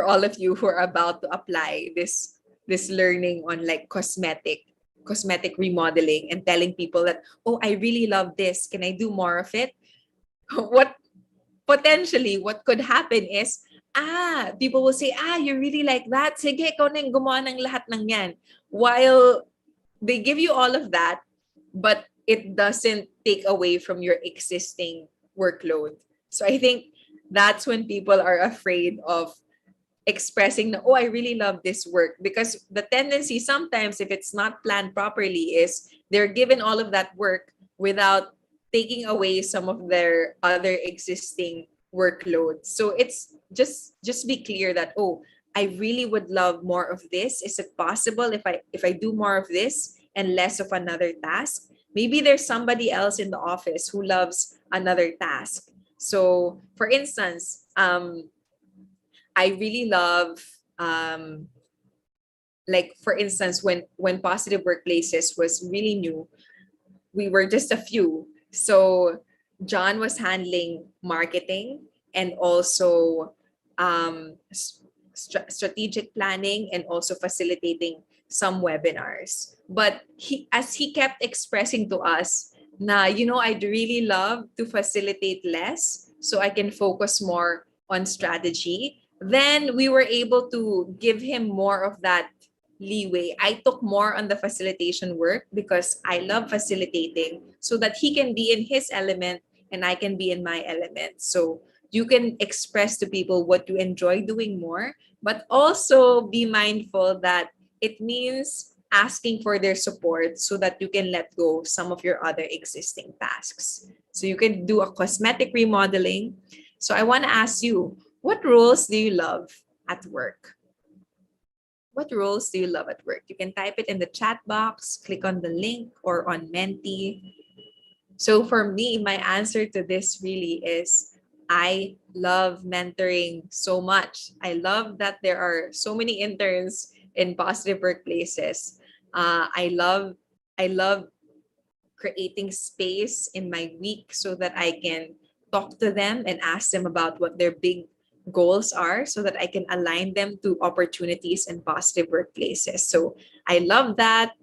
all of you who are about to apply this learning on like cosmetic remodeling and telling people that, oh, I really love this, can I do more of it? What potentially what could happen is, people will say, you really like that, sige, ikaw na yung gumawa ng lahat ng yan, while they give you all of that, but it doesn't take away from your existing workload. So I think that's when people are afraid of expressing, oh, I really love this work, because the tendency sometimes, if it's not planned properly, is they're given all of that work without taking away some of their other existing workload. So it's just be clear that, oh, I really would love more of this. Is it possible if I do more of this and less of another task? Maybe there's somebody else in the office who loves another task. So for instance, I really love, like for instance, when Positive Workplaces was really new, we were just a few. So John was handling marketing and also strategic planning and also facilitating some webinars. But as he kept expressing to us, I'd really love to facilitate less so I can focus more on strategy. Then we were able to give him more of that leeway. I took more on the facilitation work because I love facilitating, so that he can be in his element and I can be in my element. So you can express to people what you enjoy doing more, but also be mindful that it means asking for their support so that you can let go some of your other existing tasks. So you can do a cosmetic remodeling. So I want to ask you, what roles do you love at work? What roles do you love at work? You can type it in the chat box, click on the link, or on Menti. So for me, my answer to this really is, I love mentoring so much. I love that there are so many interns in Positive Workplaces. I love creating space in my week so that I can talk to them and ask them about what their big goals are, so that I can align them to opportunities in Positive Workplaces. So I love that.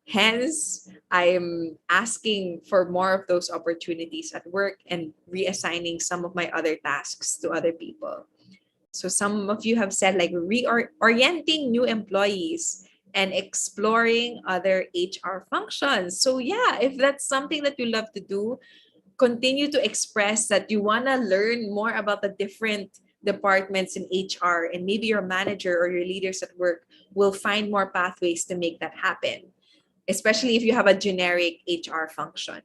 Hence, I'm asking for more of those opportunities at work and reassigning some of my other tasks to other people. So some of you have said like reorienting new employees and exploring other HR functions. So yeah, if that's something that you love to do, continue to express that you want to learn more about the different departments in HR and maybe your manager or your leaders at work will find more pathways to make that happen, especially if you have a generic HR function.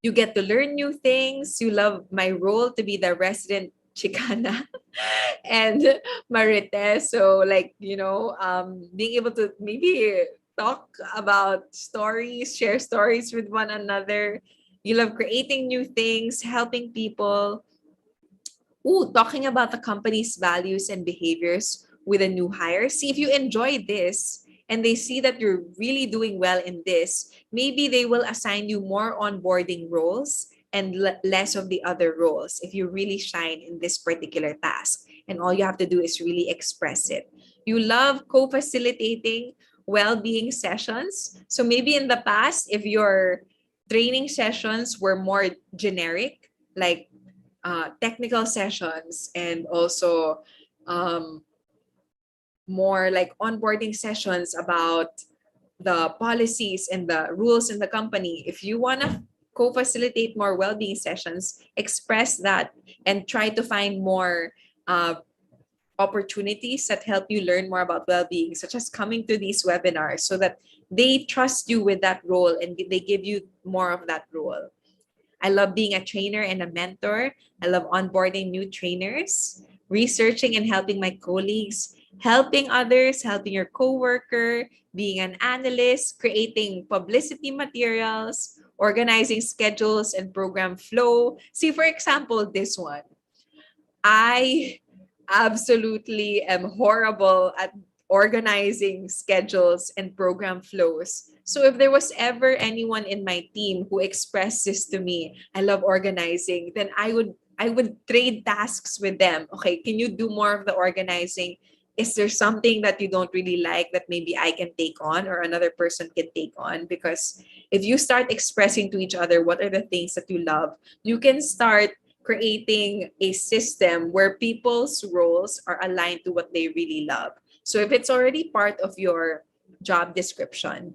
You get to learn new things. You love my role to be the resident Chicana and Marites. So, like, being able to maybe talk about stories, share stories with one another. You love creating new things, helping people. Ooh, talking about the company's values and behaviors with a new hire. See if you enjoy this and they see that you're really doing well in this, maybe they will assign you more onboarding roles and less of the other roles if you really shine in this particular task. And all you have to do is really express it. You love co-facilitating well-being sessions. So maybe in the past, if your training sessions were more generic, like technical sessions and also um, more like onboarding sessions about the policies and the rules in the company. If you want to co-facilitate more well-being sessions, express that and try to find more opportunities that help you learn more about well-being, such as coming to these webinars so that they trust you with that role and they give you more of that role. I love being a trainer and a mentor. I love onboarding new trainers, researching and helping my colleagues, helping others, helping your coworker, being an analyst, creating publicity materials, organizing schedules and program flow. See, for example, this one. I absolutely am horrible at organizing schedules and program flows. So if there was ever anyone in my team who expressed this to me, I love organizing, then I would trade tasks with them. Okay, can you do more of the organizing? Is there something that you don't really like that maybe I can take on or another person can take on? Because if you start expressing to each other what are the things that you love, you can start creating a system where people's roles are aligned to what they really love. So if it's already part of your job description,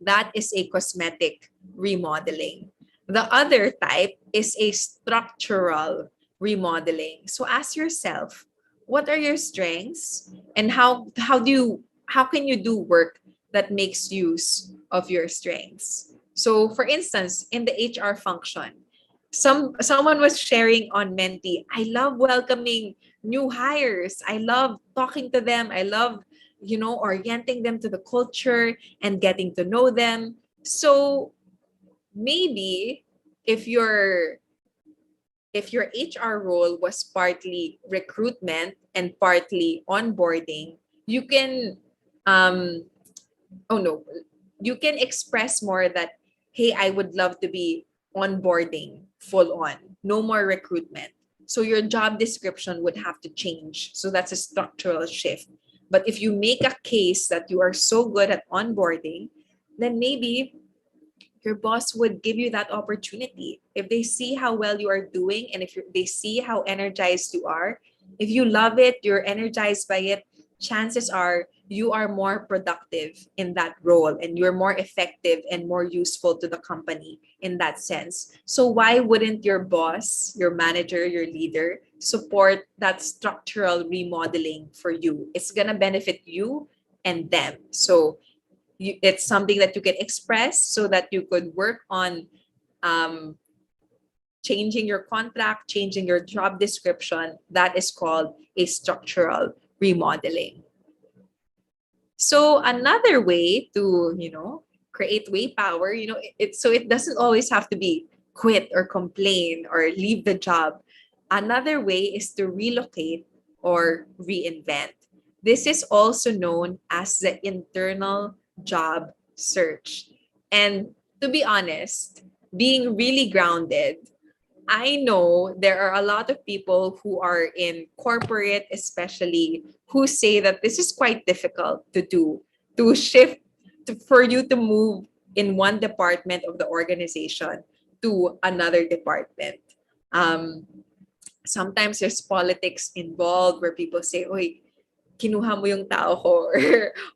that is a cosmetic remodeling. The other type is a structural remodeling. So ask yourself, what are your strengths and how can you do work that makes use of your strengths? So for instance, in the HR function, someone was sharing on Menti, I love welcoming new hires. I love talking to them. I love, orienting them to the culture and getting to know them. So maybe if your HR role was partly recruitment and partly onboarding, you can um oh no, you can express more that, hey, I would love to be onboarding full on, no more recruitment. So your job description would have to change. So that's a structural shift. But if you make a case that you are so good at onboarding, then maybe your boss would give you that opportunity. If they see how well you are doing and if they see how energized you are, if you love it, you're energized by it, chances are you are more productive in that role and you're more effective and more useful to the company in that sense. So why wouldn't your boss, your manager, your leader support that structural remodeling for you? It's going to benefit you and them. So it's something that you can express so that you could work on um, changing your contract, changing your job description. That is called a structural remodeling. So another way to, create way power, so it doesn't always have to be quit or complain or leave the job. Another way is to relocate or reinvent. This is also known as the internal job search. And to be honest, being really grounded, I know there are a lot of people who are in corporate, especially, who say that this is quite difficult to do, to shift, for you to move in one department of the organization to another department. Um, Sometimes there's politics involved where people say, "Oy, kinuha mo yung tao ko,"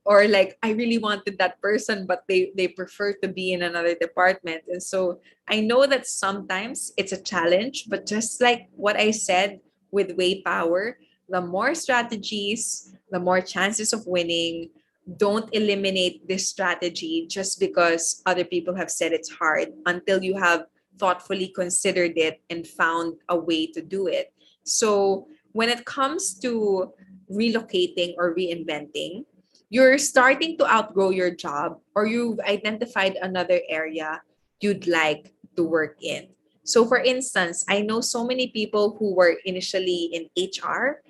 or like, I really wanted that person but they prefer to be in another department. And so I know that sometimes it's a challenge, but just like what I said, with way power, the more strategies, the more chances of winning. Don't eliminate this strategy just because other people have said it's hard until you have thoughtfully considered it and found a way to do it. So when it comes to relocating or reinventing, you're starting to outgrow your job or you've identified another area you'd like to work in. So, for instance, I know so many people who were initially in HR,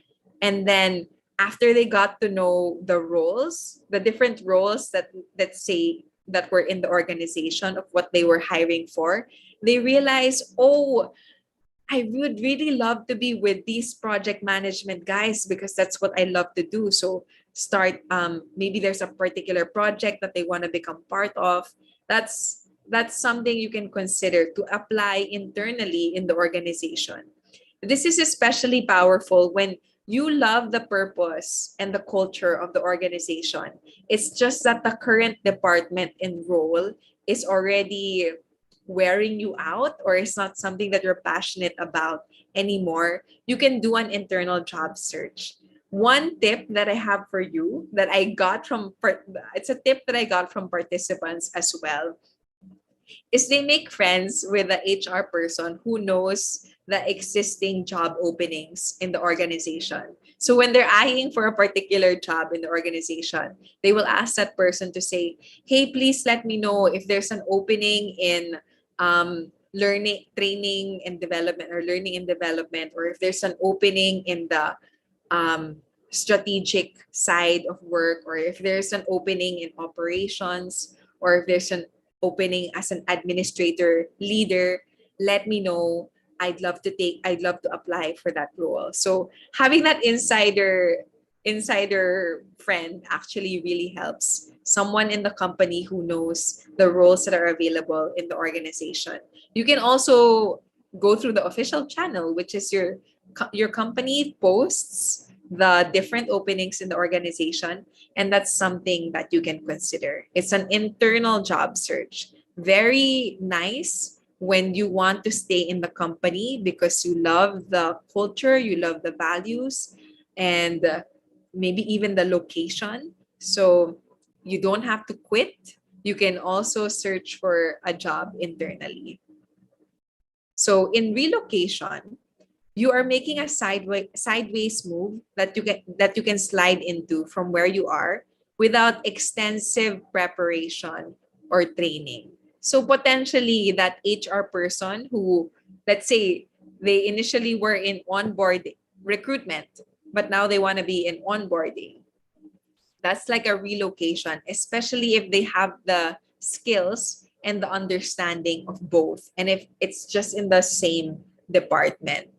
and then after they got to know the roles, the different roles that say that were in the organization of what they were hiring for, they realize, oh, I would really love to be with these project management guys because that's what I love to do. So start maybe there's a particular project that they want to become part of. That's something you can consider to apply internally in the organization. This is especially powerful when you love the purpose and the culture of the organization. It's just that the current department and role is already wearing you out or it's not something that you're passionate about anymore. You can do an internal job search. One tip that I have for you that I got from it's a tip that I got from participants as well is they make friends with the HR person who knows the existing job openings in the organization. So when they're eyeing for a particular job in the organization, they will ask that person to say, "Hey, please let me know if there's an opening in learning, training and development, or learning and development, or if there's an opening in the strategic side of work, or if there's an opening in operations, or if there's an opening as an administrator leader, let me know. I'd love to apply for that role." So having that insider friend actually really helps. Someone in the company who knows the roles that are available in the organization. You can also go through the official channel, which is your company posts the different openings in the organization, and that's something that you can consider. It's an internal job search. Very nice when you want to stay in the company because you love the culture, you love the values, and maybe even the location. So you don't have to quit. You can also search for a job internally. So in relocation, you are making a sideways move that you can slide into from where you are without extensive preparation or training. So potentially that HR person who, let's say, they initially were in onboard recruitment, but now they want to be in onboarding. That's like a relocation, especially if they have the skills and the understanding of both, and if it's just in the same department.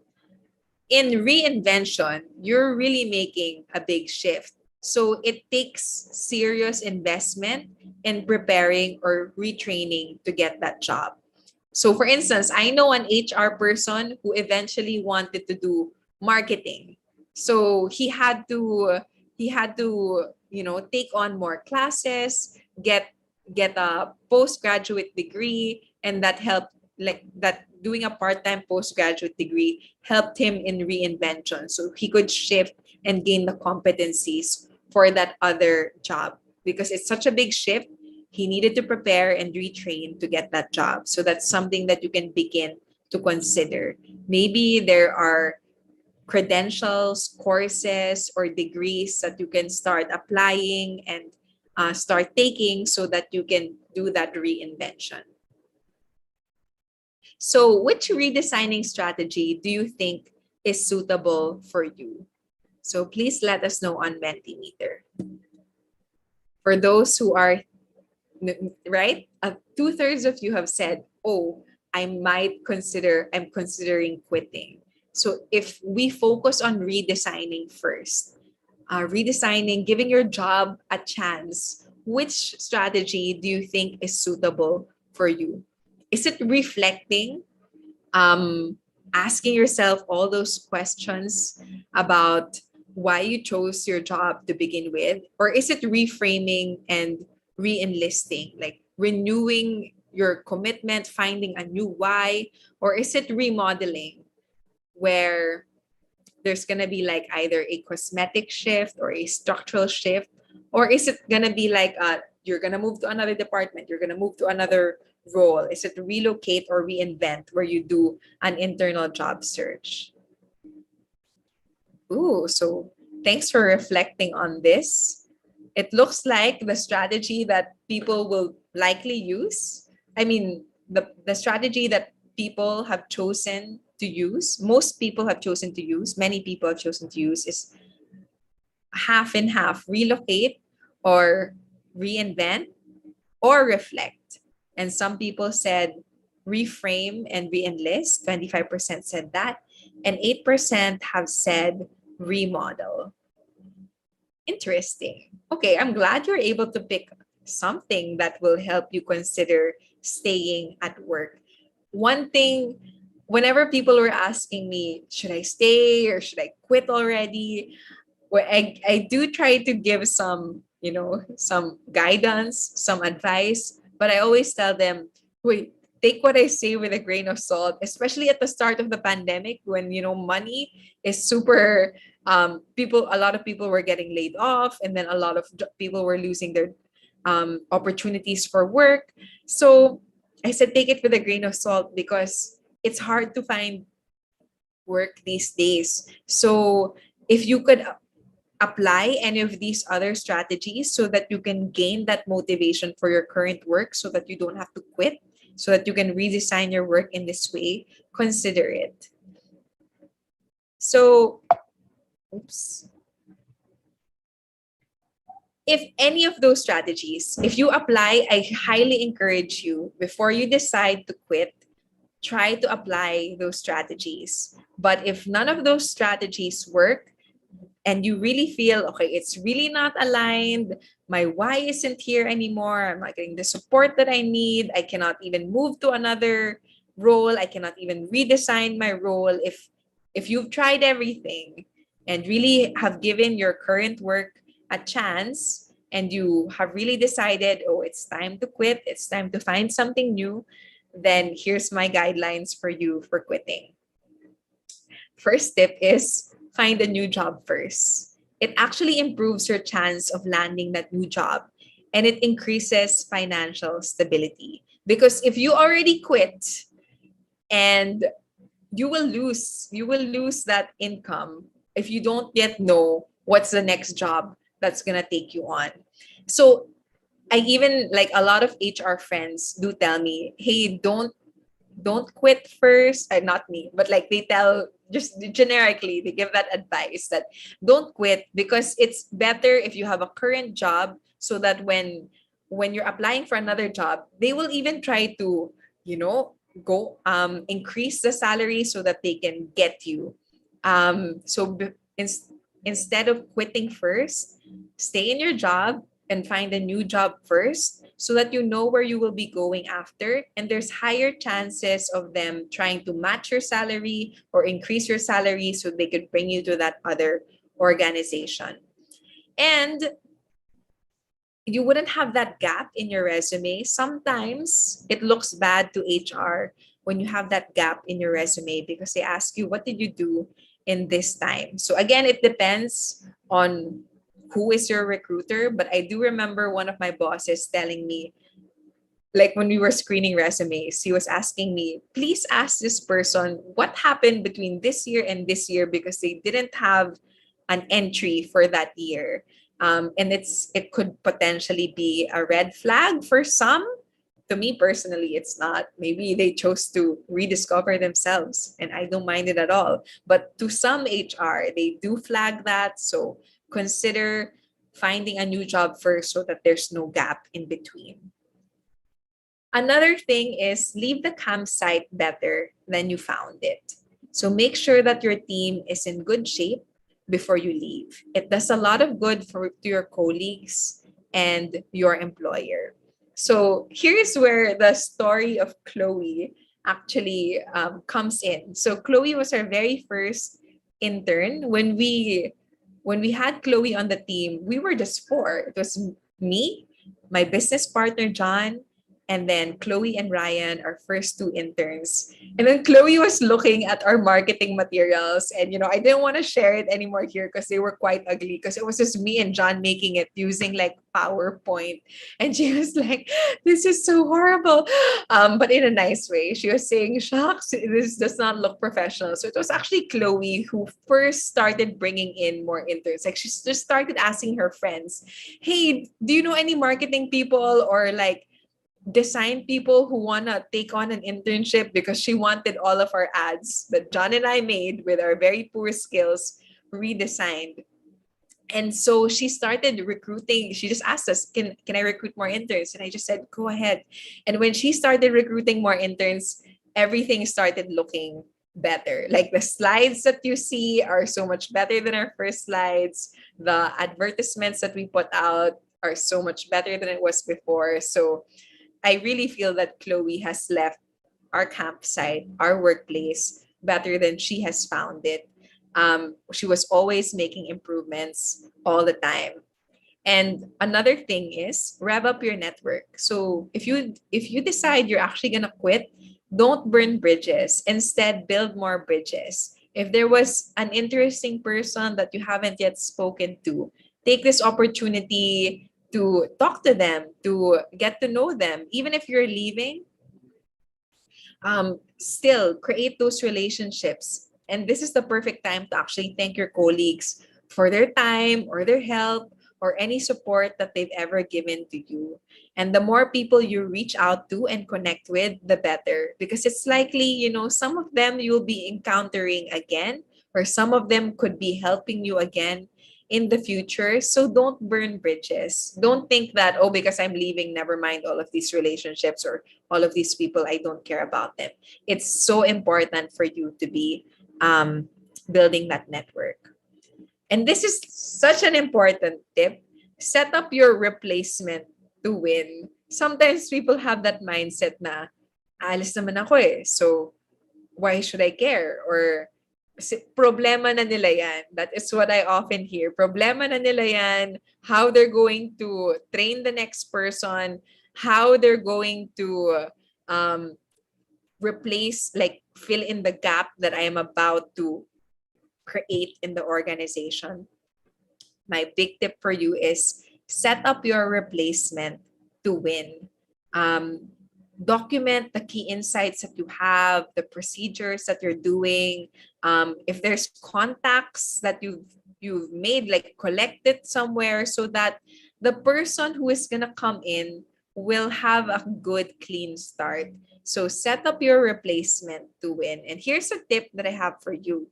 In reinvention, you're really making a big shift. So it takes serious investment in preparing or retraining to get that job. So for instance, I know an HR person who eventually wanted to do marketing. So he had to take on more classes, get a postgraduate degree, and that helped, like that doing a part-time postgraduate degree helped him in reinvention so he could shift and gain the competencies for that other job because it's such a big shift. He needed to prepare and retrain to get that job. So that's something that you can begin to consider. Maybe there are credentials, courses, or degrees that you can start applying and start taking so that you can do that reinvention. So, which redesigning strategy do you think is suitable for you? So, please let us know on Mentimeter. For those who are right, two-thirds of you have said, "Oh, I'm considering quitting." So, if we focus on redesigning first, redesigning, giving your job a chance, which strategy do you think is suitable for you? Is it reflecting, um, asking yourself all those questions about why you chose your job to begin with? Or is it reframing and re-enlisting, like renewing your commitment, finding a new why? Or is it remodeling, where there's going to be like either a cosmetic shift or a structural shift? Or is it going to be like you're going to move to another department, you're going to move to another role? Is it relocate or reinvent where you do an internal job search? Ooh, so thanks for reflecting on this. It looks like the strategy that people will likely use. I mean, the strategy that people have chosen to use, most people have chosen to use, many people have chosen to use is half and half, relocate or reinvent or reflect. And some people said reframe and reenlist. 25% said that. And 8% have said remodel. Interesting. Okay, I'm glad you're able to pick something that will help you consider staying at work. One thing, whenever people were asking me, should I stay or should I quit already? Well, I do try to give some, some guidance, some advice, but I always tell them, wait, take what I say with a grain of salt, especially at the start of the pandemic when, money is super, a lot of people were getting laid off, and then a lot of people were losing their opportunities for work. So I said, take it with a grain of salt because it's hard to find work these days. So if you could apply any of these other strategies so that you can gain that motivation for your current work so that you don't have to quit, so that you can redesign your work in this way, consider it. So, oops. If any of those strategies, if you apply, I highly encourage you, before you decide to quit, try to apply those strategies. But if none of those strategies work, and you really feel, okay, it's really not aligned, my why isn't here anymore, I'm not getting the support that I need, I cannot even move to another role, I cannot even redesign my role. If you've tried everything and really have given your current work a chance, and you have really decided, oh, it's time to quit, it's time to find something new, then here's my guidelines for you for quitting. First tip is find a new job first. It actually improves your chance of landing that new job, and it increases financial stability. Because if you already quit, and you will lose that income if you don't yet know what's the next job that's going to take you on. So I even, like, a lot of HR friends do tell me, hey, don't quit first. Not me, but like they tell, just generically, they give that advice that don't quit, because it's better if you have a current job, so that when you're applying for another job, they will even try to, go increase the salary so that they can get you. Instead of quitting first, stay in your job and find a new job first, so that you know where you will be going after, and there's higher chances of them trying to match your salary or increase your salary so they could bring you to that other organization. And you wouldn't have that gap in your resume. Sometimes it looks bad to HR when you have that gap in your resume, because they ask you, what did you do in this time? So again, it depends on who is your recruiter. But I do remember one of my bosses telling me, like when we were screening resumes, he was asking me, please ask this person what happened between this year and this year, because they didn't have an entry for that year. And it could potentially be a red flag for some. To me personally, it's not. Maybe they chose to rediscover themselves, and I don't mind it at all. But to some HR, they do flag that. So consider finding a new job first so that there's no gap in between. Another thing is leave the campsite better than you found it. So make sure that your team is in good shape before you leave. It does a lot of good to your colleagues and your employer. So here's where the story of Chloe actually comes in. So Chloe was our very first intern. When we had Chloe on the team, we were just four. It was me, my business partner John, And then Chloe and Ryan, our first two interns. And then Chloe was looking at our marketing materials. And, I didn't want to share it anymore here because they were quite ugly because it was just me and John making it using like PowerPoint. And she was like, this is so horrible. But in a nice way. She was saying, shucks, this does not look professional. So it was actually Chloe who first started bringing in more interns. Like she just started asking her friends, hey, do you know any marketing people or like design people who want to take on an internship, because she wanted all of our ads that John and I made with our very poor skills redesigned. And so she started recruiting. She just asked us, can I recruit more interns? And I just said, go ahead. And when she started recruiting more interns, everything started looking better. Like the slides that you see are so much better than our first slides. The advertisements that we put out are so much better than it was before. So I really feel that Chloe has left our campsite, our workplace, better than she has found it. She was always making improvements all the time. And another thing is rev up your network. So if you decide you're actually gonna quit, don't burn bridges. Instead, build more bridges. If there was an interesting person that you haven't yet spoken to, take this opportunity to talk to them, to get to know them. Even if you're leaving, still create those relationships. And this is the perfect time to actually thank your colleagues for their time or their help or any support that they've ever given to you. And the more people you reach out to and connect with, the better. Because it's likely, some of them you'll be encountering again, or some of them could be helping you again in the future. So don't burn bridges. Don't think that, oh, because I'm leaving, never mind all of these relationships or all of these people, I don't care about them. It's so important for you to be building that network. And this is such an important tip. Set up your replacement to win. Sometimes people have that mindset na, alis naman ako eh. So, why should I care? Or, problema na nila yan. That is what I often hear. Problema na nila yan. How they're going to train the next person. How they're going to replace, like fill in the gap that I am about to create in the organization. My big tip for you is set up your replacement to win. Document the key insights that you have, the procedures that you're doing. If there's contacts that you've made, like collect it somewhere so that the person who is gonna come in will have a good clean start. So set up your replacement to win. And here's a tip that I have for you.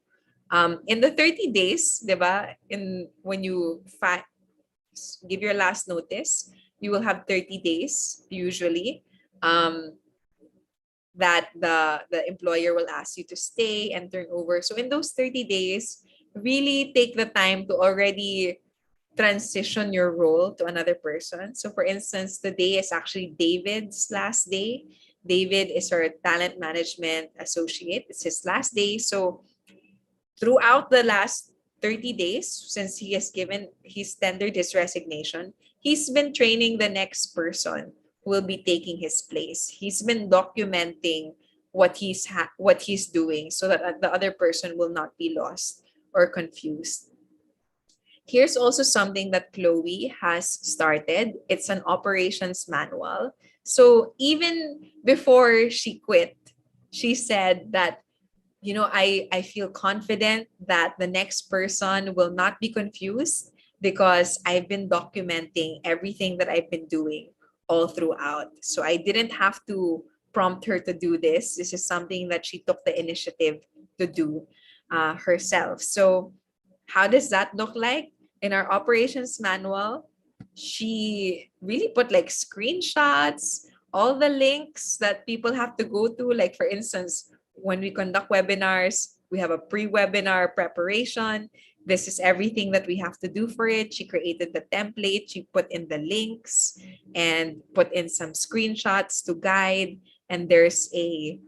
In the 30 days, diba, when you give your last notice, you will have 30 days usually that the employer will ask you to stay and turn over. So in those 30 days, really take the time to already transition your role to another person. So for instance, today is actually David's last day. David is our talent management associate. It's his last day. So throughout the last 30 days, since he's tendered his resignation, he's been training the next person who will be taking his place. He's been documenting what he's doing so that the other person will not be lost or confused. Here's also something that Chloe has started. It's an operations manual. So even before she quit, she said that, I feel confident that the next person will not be confused because I've been documenting everything that I've been doing all throughout. So I didn't have to prompt her to do this. This is something that she took the initiative to do herself. So how does that look like? In our operations manual, she really put like screenshots, all the links that people have to go to. Like for instance, when we conduct webinars, we have a pre-webinar preparation. This is everything that we have to do for it. She created the template, she put in the links and put in some screenshots to guide. And there's a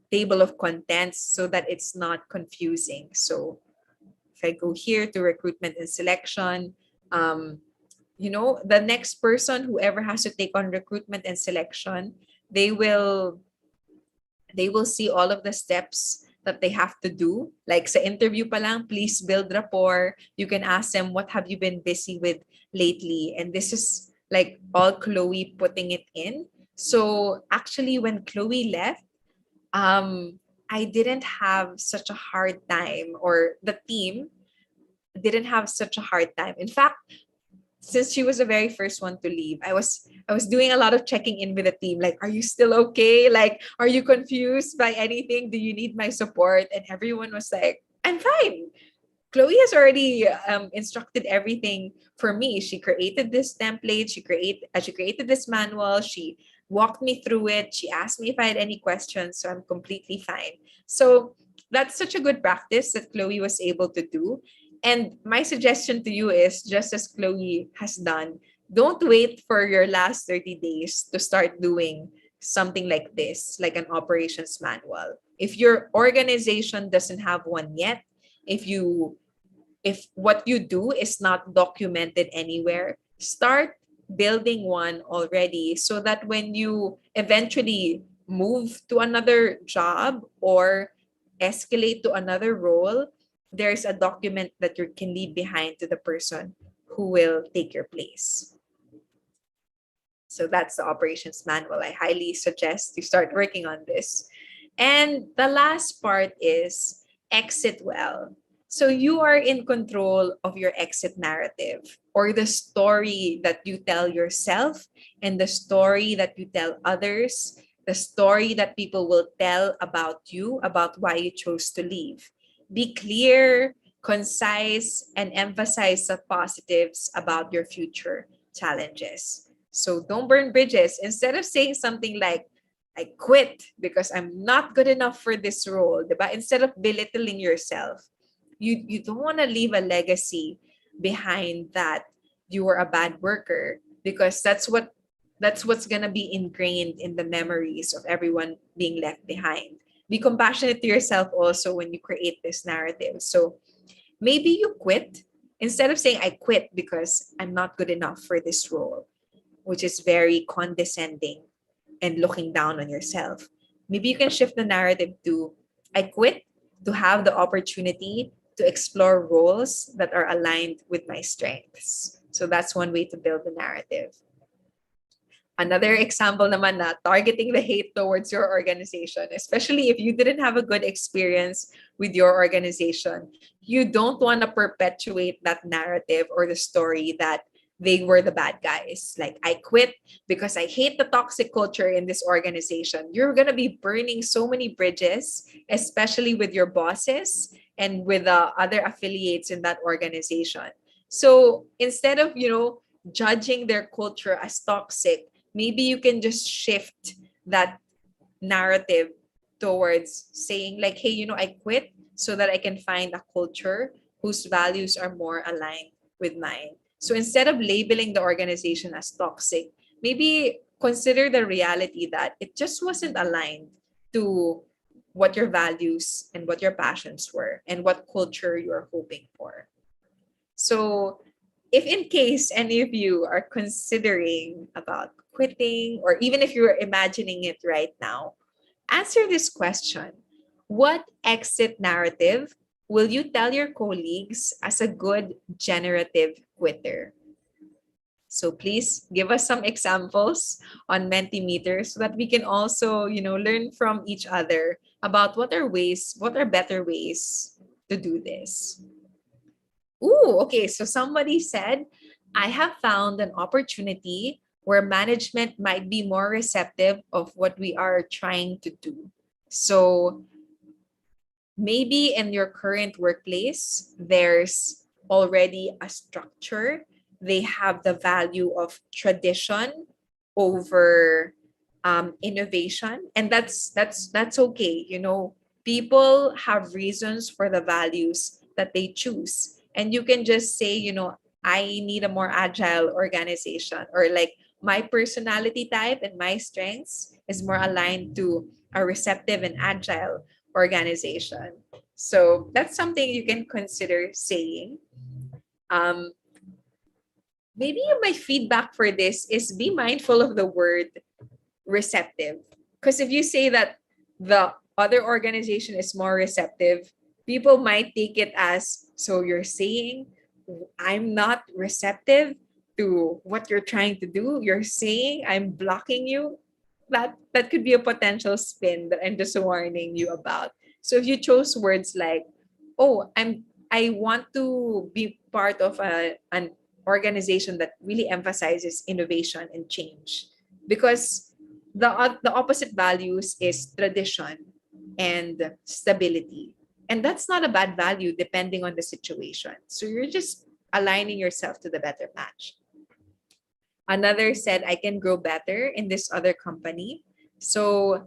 table of contents so that it's not confusing. So if I go here to recruitment and selection, the next person, whoever has to take on recruitment and selection, they will see all of the steps that they have to do. Like sa interview pa lang, please build rapport. You can ask them, what have you been busy with lately? And this is like all Chloe putting it in. So actually, when Chloe left, um, I didn't have such a hard time, or the team didn't have such a hard time. In fact, since she was the very first one to leave, I was doing a lot of checking in with the team. Like, are you still okay? Like, are you confused by anything? Do you need my support? And everyone was like, I'm fine. Chloe has already instructed everything for me. She created this template. She created this manual. She walked me through it. She asked me if I had any questions. So I'm completely fine. So that's such a good practice that Chloe was able to do. And my suggestion to you is, just as Chloe has done, don't wait for your last 30 days to start doing something like this, like an operations manual. If your organization doesn't have one yet, if what you do is not documented anywhere, start building one already, so that when you eventually move to another job or escalate to another role, there's a document that you can leave behind to the person who will take your place. So that's the operations manual. I highly suggest you start working on this. And the last part is exit well. So you are in control of your exit narrative, or the story that you tell yourself and the story that you tell others, the story that people will tell about you, about why you chose to leave. Be clear, concise, and emphasize the positives about your future challenges. So don't burn bridges. Instead of saying something like, I quit because I'm not good enough for this role, diba? Instead of belittling yourself, you don't want to leave a legacy behind that you were a bad worker, because that's what's gonna be ingrained in the memories of everyone being left behind. Be compassionate to yourself also when you create this narrative. So maybe you quit instead of saying, I quit because I'm not good enough for this role, which is very condescending and looking down on yourself. Maybe you can shift the narrative to, I quit to have the opportunity to explore roles that are aligned with my strengths. So that's one way to build the narrative. Another example naman na targeting the hate towards your organization, especially if you didn't have a good experience with your organization. You don't want to perpetuate that narrative or the story that they were the bad guys. Like, I quit because I hate the toxic culture in this organization. You're going to be burning so many bridges, especially with your bosses and with the other affiliates in that organization. So instead of, judging their culture as toxic, maybe you can just shift that narrative towards saying, like, hey, I quit so that I can find a culture whose values are more aligned with mine. So instead of labeling the organization as toxic, maybe consider the reality that it just wasn't aligned to what your values and what your passions were and what culture you're hoping for. So if in case any of you are considering about quitting, or even if you're imagining it right now, answer this question. What exit narrative will you tell your colleagues as a good generative quitter? So please give us some examples on Mentimeter so that we can also, learn from each other about what are better ways to do this. Ooh, okay. So somebody said, I have found an opportunity where management might be more receptive of what we are trying to do. So maybe in your current workplace, there's already a structure. They have the value of tradition over innovation, and that's okay. People have reasons for the values that they choose, and you can just say, I need a more agile organization, or like, my personality type and my strengths is more aligned to a receptive and agile organization. So that's something you can consider saying. Um, maybe my feedback for this is be mindful of the word receptive. Because if you say that the other organization is more receptive, people might take it as, so you're saying I'm not receptive to what you're trying to do. You're saying I'm blocking you. That could be a potential spin that I'm just warning you about. So if you chose words like, oh, I want to be part of an organization that really emphasizes innovation and change, because the opposite values is tradition and stability, and that's not a bad value depending on the situation. So you're just aligning yourself to the better match. Another said, I can grow better in this other company. So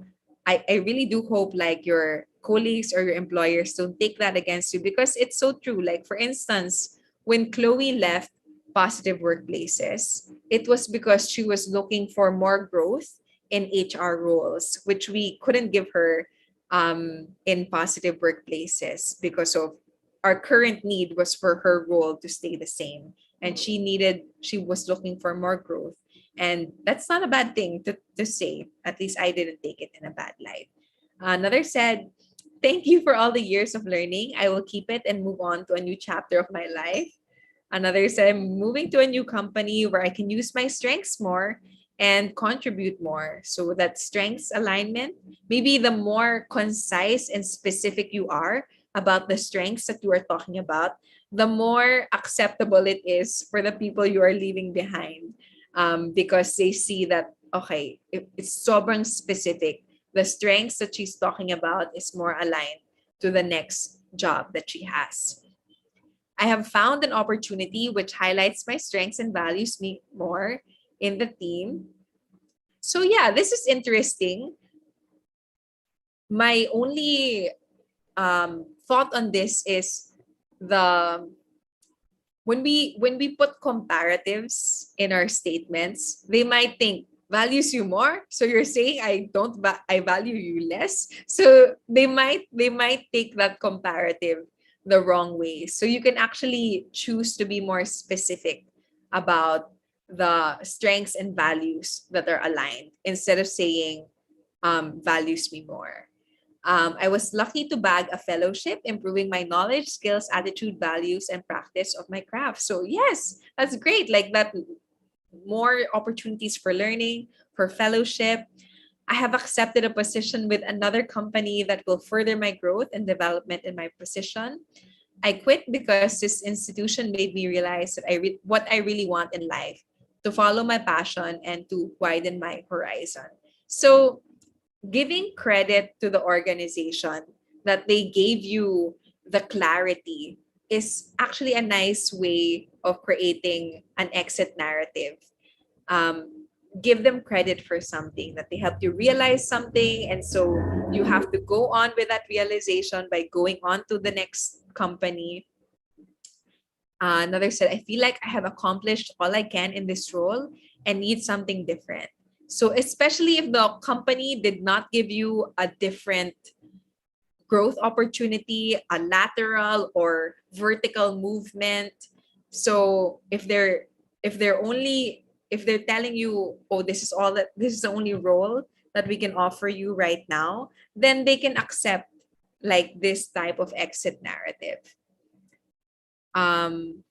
I really do hope like your colleagues or your employers don't take that against you, because it's so true. Like, for instance, when Chloe left Positive Workplaces, it was because she was looking for more growth in HR roles, which we couldn't give her in Positive Workplaces because of our current need was for her role to stay the same, and she was looking for more growth, and that's not a bad thing to say. At least I didn't take it in a bad light. Another said, thank you for all the years of learning. I will keep it and move on to a new chapter of my life. Another said, I'm moving to a new company where I can use my strengths more and contribute more. So that strengths alignment, maybe the more concise and specific you are about the strengths that you are talking about, the more acceptable it is for the people you are leaving behind, because they see that, okay, it's sobrang specific. The strengths that she's talking about is more aligned to the next job that she has. I have found an opportunity which highlights my strengths and values me more in the team. So yeah, this is interesting. My only thought on this is the when we put comparatives in our statements, they might think values you more. So you're saying I value you less. So they might take that comparative the wrong way. So you can actually choose to be more specific about the strengths and values that are aligned instead of saying values me more. I was lucky to bag a fellowship, improving my knowledge, skills, attitude, values, and practice of my craft. So, yes, that's great. Like that, more opportunities for learning, for fellowship. I have accepted a position with another company that will further my growth and development in my position. I quit because this institution made me realize that what I really want in life, to follow my passion and to widen my horizon. So, giving credit to the organization that they gave you the clarity is actually a nice way of creating an exit narrative. Give them credit for something that they helped you realize something, and so you have to go on with that realization by going on to the next company. Another said, I feel like I have accomplished all I can in this role and need something different. So, especially if the company did not give you a different growth opportunity, a lateral or vertical movement. So, if they're telling you, oh, this is the only role that we can offer you right now, then they can accept like this type of exit narrative. Um,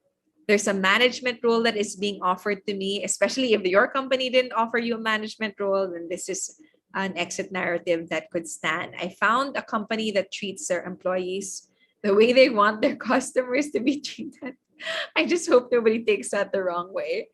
there's a management role that is being offered to me, especially if your company didn't offer you a management role, then this is an exit narrative that could stand. I found a company that treats their employees the way they want their customers to be treated. I just hope nobody takes that the wrong way.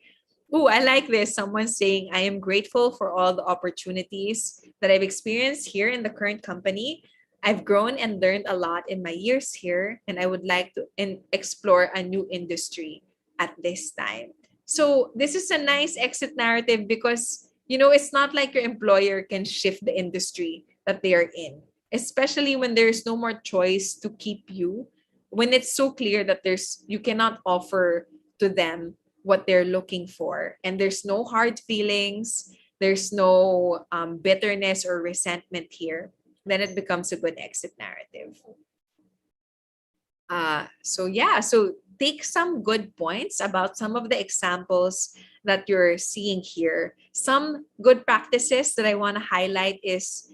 Oh, I like this. Someone saying, I am grateful for all the opportunities that I've experienced here in the current company. I've grown and learned a lot in my years here, and I would like to explore a new industry at this time. So, this is a nice exit narrative because, it's not like your employer can shift the industry that they are in, especially when there's no more choice to keep you, when it's so clear that you cannot offer to them what they're looking for, and there's no hard feelings, there's no bitterness or resentment here, then it becomes a good exit narrative. So take some good points about some of the examples that you're seeing here. Some good practices that I want to highlight is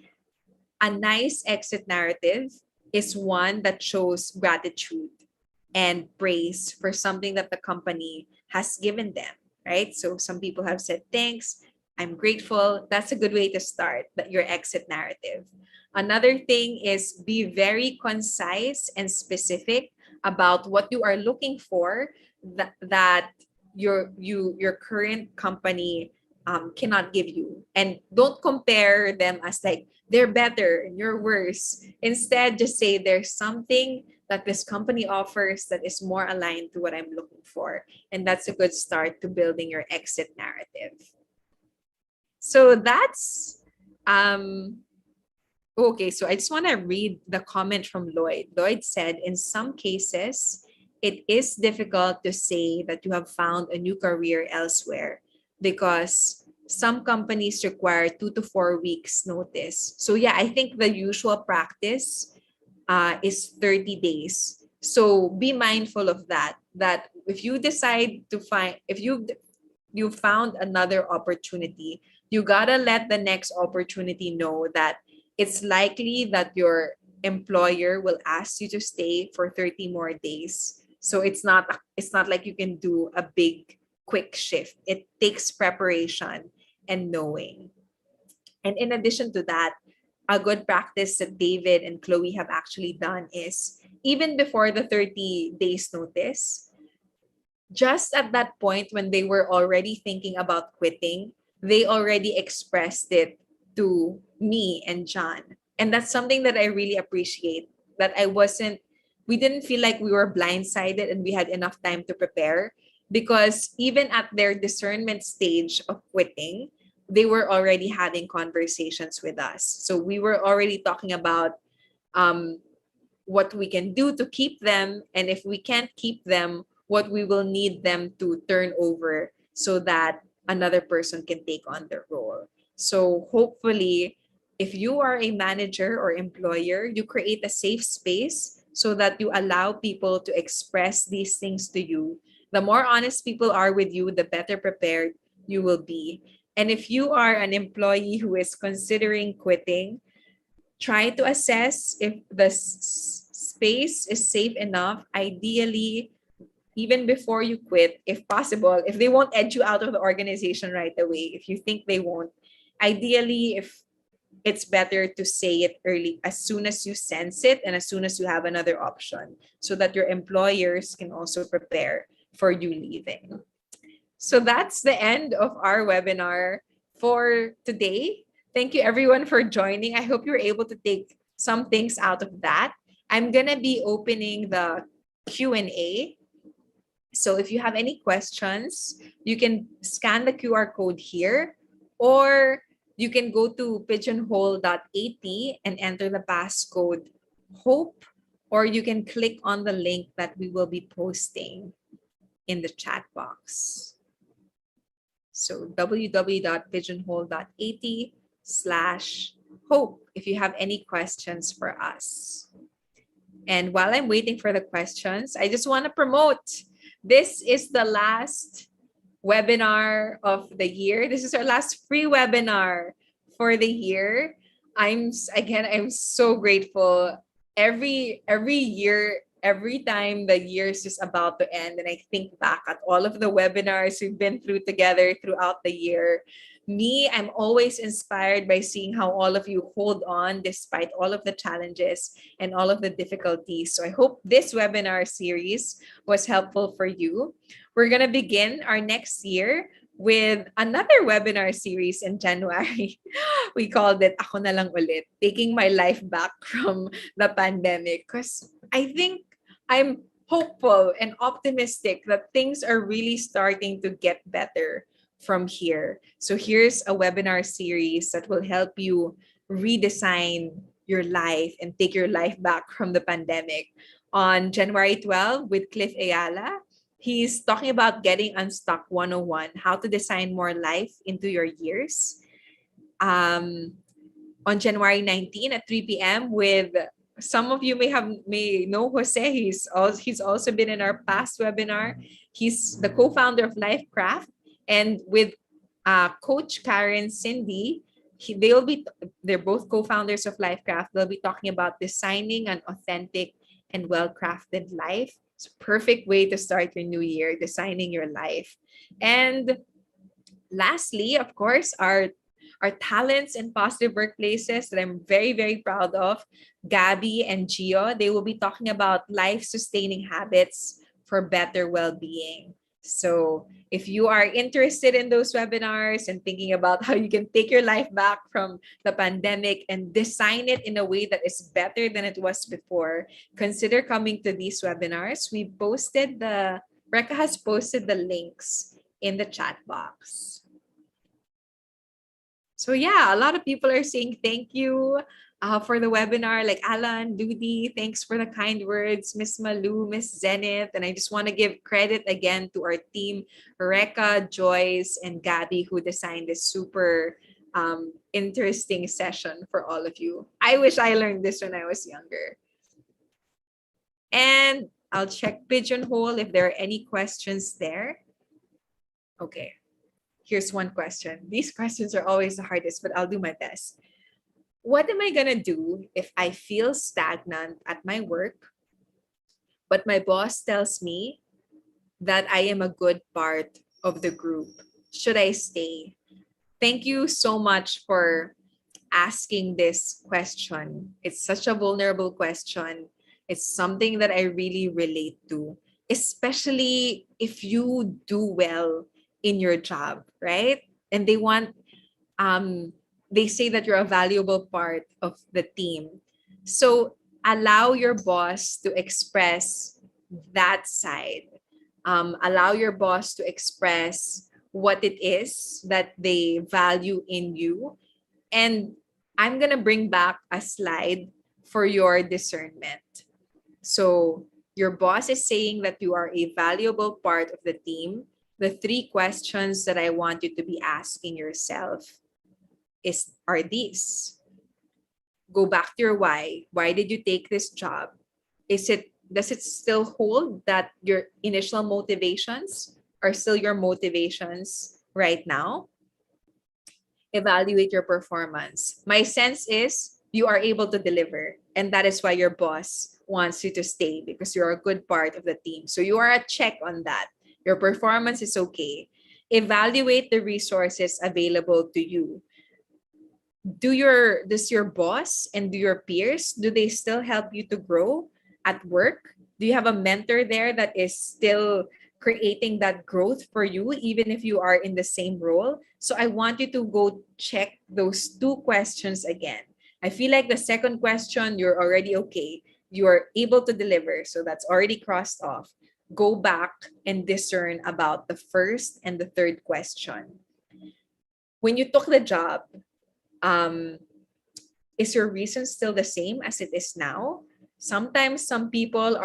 a nice exit narrative is one that shows gratitude and praise for something that the company has given them, right? So some people have said, thanks, I'm grateful. That's a good way to start your exit narrative. Another thing is be very concise and specific about what you are looking for that your current company cannot give you, and don't compare them as like they're better and you're worse. Instead, just say there's something that this company offers that is more aligned to what I'm looking for. And that's a good start to building your exit narrative. So that's okay. So I just want to read the comment from Lloyd. Lloyd said, in some cases, it is difficult to say that you have found a new career elsewhere because some companies require 2 to 4 weeks notice. So yeah, I think the usual practice is 30 days. So be mindful of that. That if you decide to find, if you found another opportunity, you gotta let the next opportunity know that it's likely that your employer will ask you to stay for 30 more days. So it's not like you can do a big quick shift. It takes preparation and knowing. And in addition to that, a good practice that David and Chloe have actually done is even before the 30 days notice, just at that point when they were already thinking about quitting, they already expressed it to me and John. And that's something that I really appreciate, that we didn't feel like we were blindsided and we had enough time to prepare, because even at their discernment stage of quitting, they were already having conversations with us. So we were already talking about um, what we can do to keep them, and if we can't keep them, what we will need them to turn over so that another person can take on their role. So hopefully, if you are a manager or employer, you create a safe space so that you allow people to express these things to you. The more honest people are with you, the better prepared you will be. And if you are an employee who is considering quitting, try to assess if the space is safe enough. Ideally, even before you quit, if possible, if they won't edge you out of the organization right away, if you think they won't, ideally, if it's better to say it early, as soon as you sense it and as soon as you have another option, so that your employers can also prepare for you leaving. So that's the end of our webinar for today. Thank you everyone for joining. I hope you're able to take some things out of that. I'm going to be opening the Q&A. So if you have any questions, you can scan the QR code here, or you can go to pigeonhole.at and enter the passcode HOPE, or you can click on the link that we will be posting in the chat box. So www.pigeonhole.at/hope if you have any questions for us. And while I'm waiting for the questions, I just want to promote, this is the last webinar of the year. This is our last free webinar for the year. I'm so grateful. Every year, every time the year is just about to end, and I think back at all of the webinars we've been through together throughout the year, I'm always inspired by seeing how all of you hold on despite all of the challenges and all of the difficulties. So I hope this webinar series was helpful for you. We're going to begin our next year with another webinar series in January. We called it Ako na lang ulit, taking my life back from the pandemic. Because I think I'm hopeful and optimistic that things are really starting to get better from here. So here's a webinar series that will help you redesign your life and take your life back from the pandemic. On January 12 with Cliff Ayala, he's talking about getting unstuck 101, how to design more life into your years. On January 19 at 3 p.m. with some of you may know Jose. He's also been in our past webinar. He's the co-founder of Lifecraft, and with Coach Karen Cindy, they're both co-founders of Lifecraft. They'll be talking about designing an authentic and well-crafted life. It's a perfect way to start your new year, designing your life. And lastly, of course, our talents in positive workplaces that I'm very, very proud of, Gabby and Gio. They will be talking about life-sustaining habits for better well-being. So if you are interested in those webinars and thinking about how you can take your life back from the pandemic and design it in a way that is better than it was before, consider coming to these webinars. Reka has posted the links in the chat box. So yeah, a lot of people are saying thank you for the webinar, like Alan, Dudi, thanks for the kind words, Miss Malu, Miss Zenith. And I just want to give credit again to our team, Reka, Joyce, and Gabby, who designed this super interesting session for all of you. I wish I learned this when I was younger. And I'll check Pigeonhole if there are any questions there. Okay. Here's one question. These questions are always the hardest, but I'll do my best. What am I going to do if I feel stagnant at my work, but my boss tells me that I am a good part of the group? Should I stay? Thank you so much for asking this question. It's such a vulnerable question. It's something that I really relate to, especially if you do well in your job, right? And they say that you're a valuable part of the team. So allow your boss to express that side. Allow your boss to express what it is that they value in you. And I'm going to bring back a slide for your discernment. So your boss is saying that you are a valuable part of the team. The 3 questions that I want you to be asking yourself are these. Go back to your why. Why did you take this job? Does it still hold that your initial motivations are still your motivations right now? Evaluate your performance. My sense is you are able to deliver, and that is why your boss wants you to stay, because you're a good part of the team. So you are a check on that. Your performance is okay. Evaluate the resources available to you. Does your boss and do your peers, do they still help you to grow at work? Do you have a mentor there that is still creating that growth for you, even if you are in the same role? So I want you to go check those 2 questions again. I feel like the second question, you're already okay. You're able to deliver. So that's already crossed off. Go back and discern about the first and the third question. When you took the job, is your reason still the same as it is now? Sometimes some people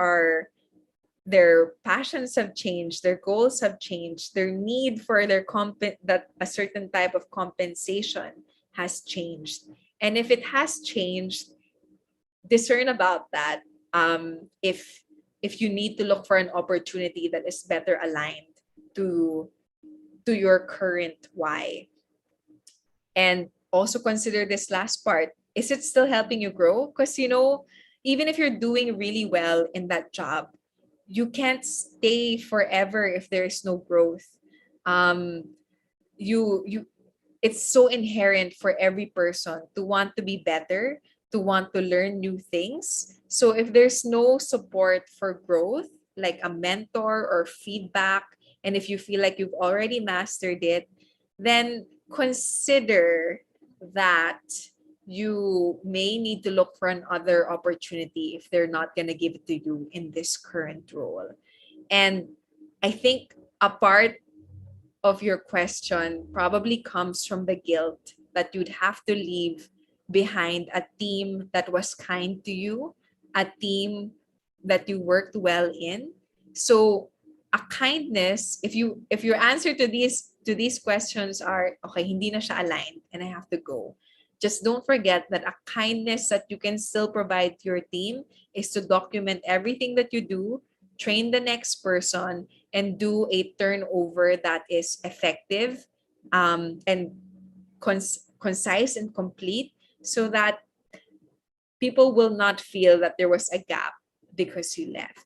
their passions have changed, their goals have changed, their need for that a certain type of compensation has changed. And if it has changed, discern about that. If you need to look for an opportunity that is better aligned to your current why. And also consider this last part. Is it still helping you grow? Because, even if you're doing really well in that job, you can't stay forever if there is no growth. It's so inherent for every person to want to be better, to want to learn new things. So if there's no support for growth, like a mentor or feedback, and if you feel like you've already mastered it, then consider that you may need to look for another opportunity if they're not going to give it to you in this current role. And I think a part of your question probably comes from the guilt that you'd have to leave behind a team that was kind to you, a team that you worked well in. So a kindness, if your answer to these questions are, okay, hindi na siya aligned and I have to go, Just don't forget that a kindness that you can still provide to your team is to document everything that you do, train the next person, and do a turnover that is effective, and concise and complete, so that people will not feel that there was a gap because you left.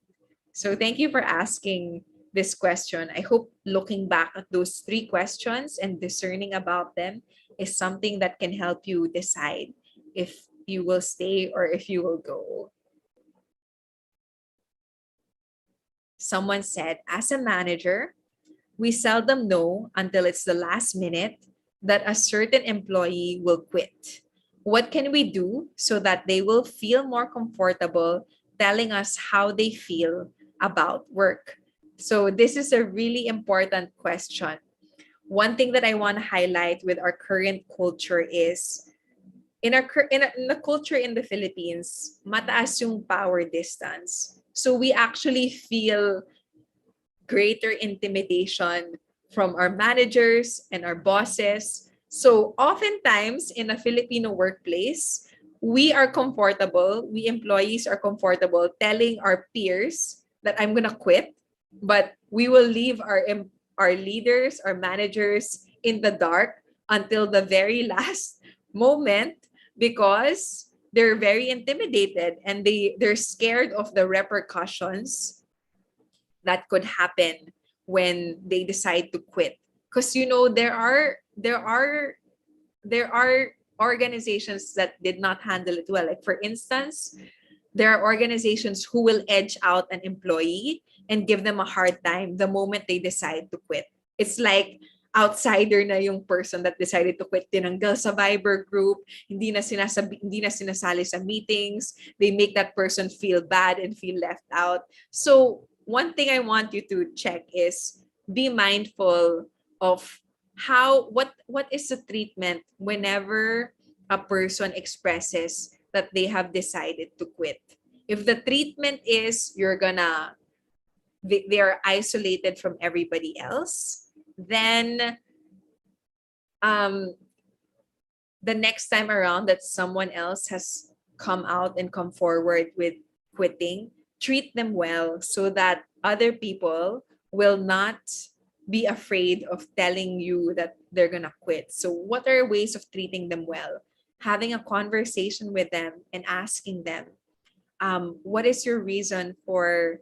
So thank you for asking this question. I hope looking back at those three questions and discerning about them is something that can help you decide if you will stay or if you will go. Someone said, as a manager, we seldom know until it's the last minute that a certain employee will quit. What can we do so that they will feel more comfortable telling us how they feel about work? So, this is a really important question. One thing that I want to highlight with our current culture is in the culture in the Philippines, mataas yung power distance. So we actually feel greater intimidation from our managers and our bosses. So oftentimes in a Filipino workplace, we employees are comfortable telling our peers that I'm gonna quit, but we will leave our leaders, our managers in the dark until the very last moment because they're very intimidated and they're scared of the repercussions that could happen when they decide to quit, because there are organizations that did not handle it well. Like for instance, there are organizations who will edge out an employee and give them a hard time the moment they decide to quit. It's like outsider na yung person that decided to quit, tinanggal sa Viber group, hindi na sinasali sa meetings, they make that person feel bad and feel left out. So one thing I want you to check is be mindful of what is the treatment whenever a person expresses that they have decided to quit. If the treatment is they are isolated from everybody else, then the next time around that someone else has come out and come forward with quitting, treat them well so that other people will not be afraid of telling you that they're gonna quit. So what are ways of treating them well? Having a conversation with them and asking them, what is your reason for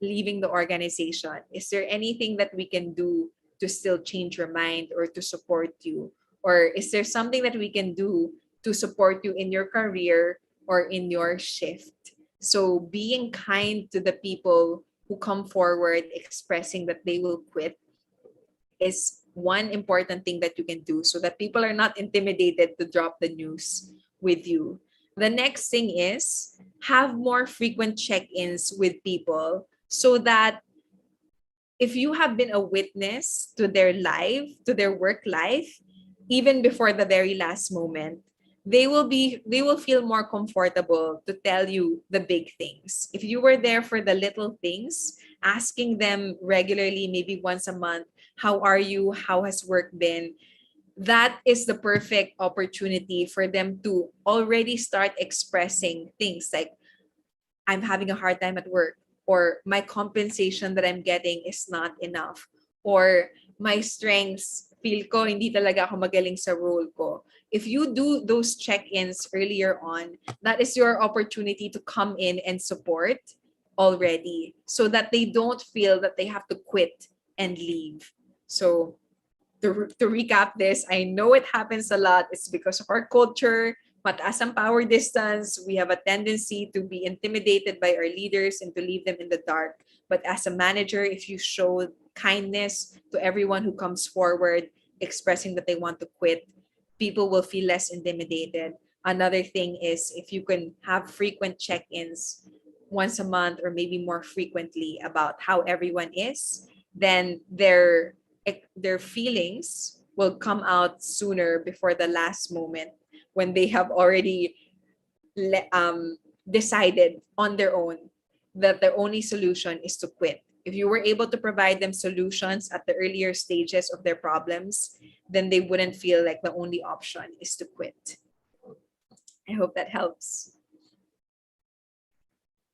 leaving the organization? Is there anything that we can do to still change your mind or to support you? Or is there something that we can do to support you in your career or in your shift? So being kind to the people who come forward expressing that they will quit is one important thing that you can do so that people are not intimidated to drop the news with you. The next thing is have more frequent check-ins with people so that if you have been a witness to their life, to their work life, even before the very last moment, they will feel more comfortable to tell you the big things. If you were there for the little things, asking them regularly, maybe once a month, how are you? How has work been? That is the perfect opportunity for them to already start expressing things like, I'm having a hard time at work, or my compensation that I'm getting is not enough, or my strengths, feel ko hindi talaga ako magaling sa role ko. If you do those check-ins earlier on, that is your opportunity to come in and support already so that they don't feel that they have to quit and leave. So to recap this, I know it happens a lot. It's because of our culture. Mataas ang power distance. We have a tendency to be intimidated by our leaders and to leave them in the dark. But as a manager, if you show kindness to everyone who comes forward expressing that they want to quit, people will feel less intimidated. Another thing is if you can have frequent check-ins once a month or maybe more frequently about how everyone is, then their feelings will come out sooner before the last moment when they have already decided on their own that their only solution is to quit If you were able to provide them solutions at the earlier stages of their problems, then they wouldn't feel like the only option is to quit. I hope that helps.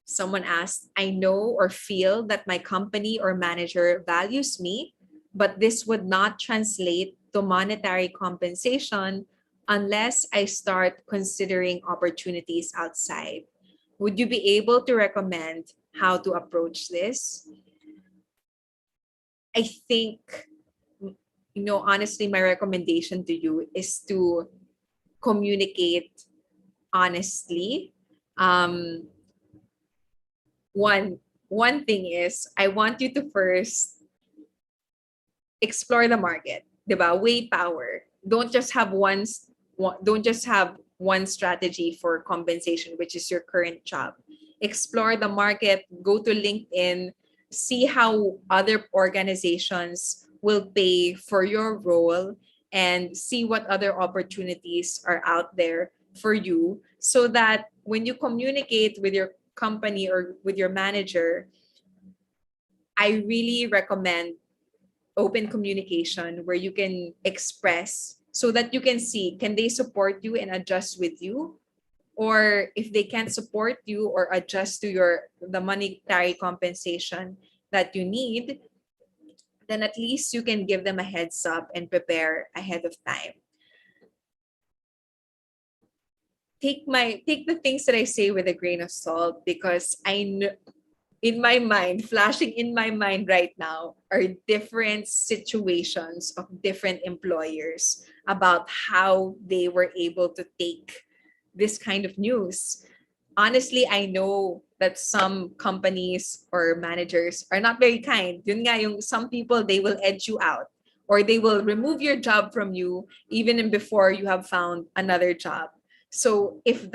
Someone asked, I know or feel that my company or manager values me, but this would not translate to monetary compensation unless I start considering opportunities outside. Would you be able to recommend how to approach this? I think, honestly, my recommendation to you is to communicate honestly. Um, one one thing is I want you to first explore the market, 'di ba? Weigh power. Don't just have one strategy for compensation, which is your current job. Explore the market, go to LinkedIn, see how other organizations will pay for your role and see what other opportunities are out there for you so that when you communicate with your company or with your manager, I really recommend open communication where you can express so that you can see, can they support you and adjust with you, or if they can't support you or adjust to the monetary compensation that you need, then at least you can give them a heads up and prepare ahead of time. Take the things that I say with a grain of salt, because I know in my mind, flashing in my mind right now are different situations of different employers about how they were able to take this kind of news. Honestly, I know that some companies or managers are not very kind. Yun nga, yung some people, they will edge you out or they will remove your job from you even before you have found another job. So if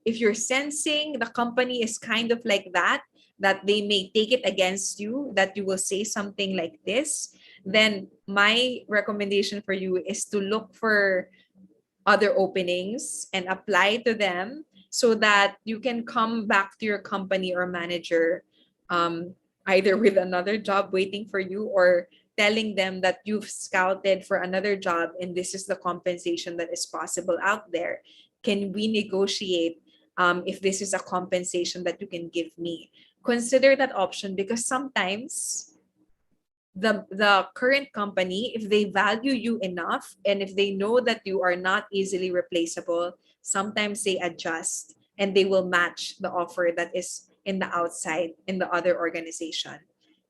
you're sensing the company is kind of like that they may take it against you, that you will say something like this, then my recommendation for you is to look for other openings and apply to them so that you can come back to your company or manager, either with another job waiting for you or telling them that you've scouted for another job and this is the compensation that is possible out there. Can we negotiate if this is a compensation that you can give me? Consider that option, because sometimes the current company, if they value you enough and if they know that you are not easily replaceable, sometimes they adjust and they will match the offer that is in the outside in the other organization.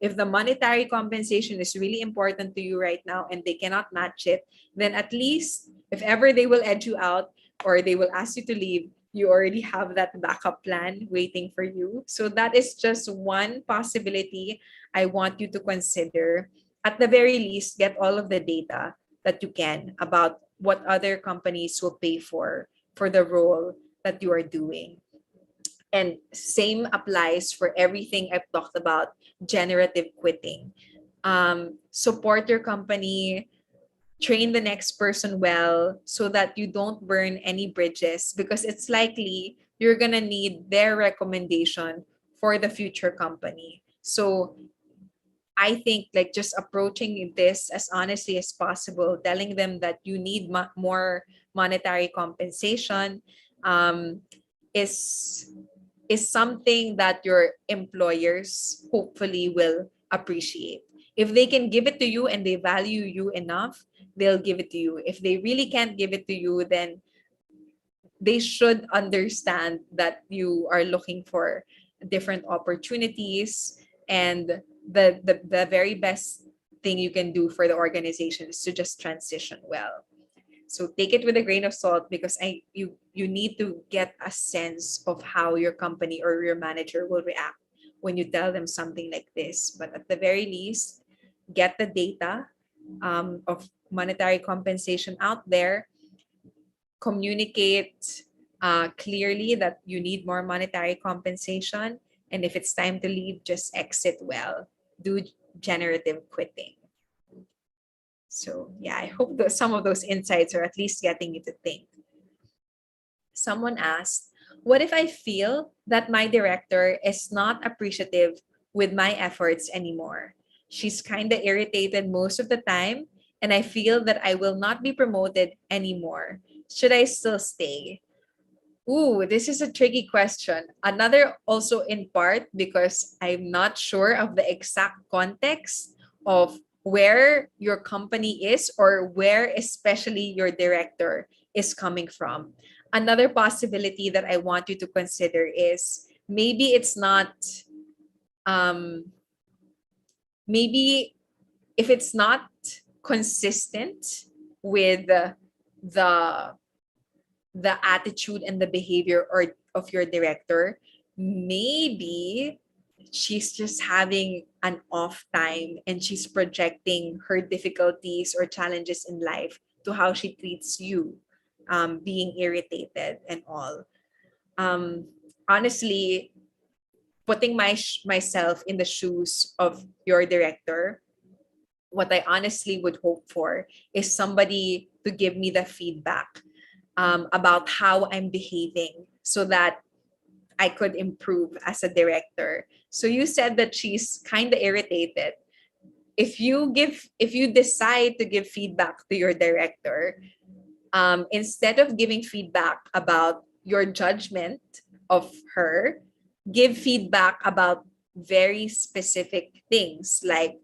If the monetary compensation is really important to you right now and they cannot match it, then at least if ever they will edge you out or they will ask you to leave, you already have that backup plan waiting for you. So that is just one possibility I want you to consider. At the very least, get all of the data that you can about what other companies will pay for the role that you are doing. And same applies for everything I've talked about, generative quitting. Support your company, train the next person well so that you don't burn any bridges, because it's likely you're going to need their recommendation for the future company. So I think like just approaching this as honestly as possible, telling them that you need more monetary compensation, um, is is something that your employers hopefully will appreciate. If they can give it to you and they value you enough, they'll give it to you. If they really can't give it to you, then they should understand that you are looking for different opportunities, and the very best thing you can do for the organization is to just transition well. So take it with a grain of salt, because you need to get a sense of how your company or your manager will react when you tell them something like this. But at the very least, get the data of monetary compensation out there, communicate clearly that you need more monetary compensation, and if it's time to leave, just exit well. Do generative quitting. So yeah, I hope that some of those insights are at least getting you to think. Someone asked, what if I feel that my director is not appreciative with my efforts anymore. She's kind of irritated most of the time, and I feel that I will not be promoted anymore. Should I still stay? Ooh, this is a tricky question. Another also in part because I'm not sure of the exact context of where your company is or where especially your director is coming from. Another possibility that I want you to consider is um maybe if it's not consistent with the the attitude and the behavior or of your director, maybe she's just having an off time and she's projecting her difficulties or challenges in life to how she treats you, being irritated and all. um, Honestly, putting myself in the shoes of your director, what I honestly would hope for is somebody to give me the feedback, about how I'm behaving so that I could improve as a director. So you said that she's kind of irritated. If you decide to give feedback to your director, instead of giving feedback about your judgment of her, give feedback about very specific things like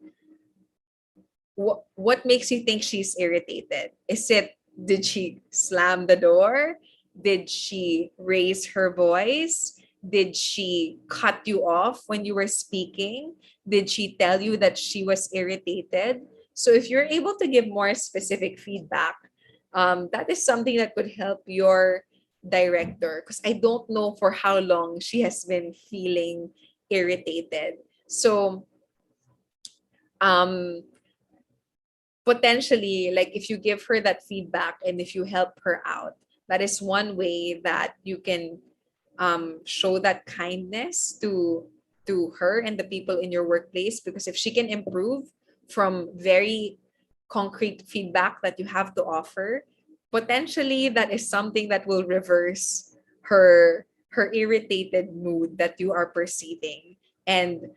what makes you think she's irritated? Is it, did she slam the door? Did she raise her voice? Did she cut you off when you were speaking? Did she tell you that she was irritated? So if you're able to give more specific feedback, that is something that could help your director, because I don't know for how long she has been feeling irritated. So um potentially, like if you give her that feedback and if you help her out, that is one way that you can show that kindness to her and the people in your workplace, because if she can improve from very concrete feedback that you have to offer, potentially that is something that will reverse her irritated mood that you are perceiving. And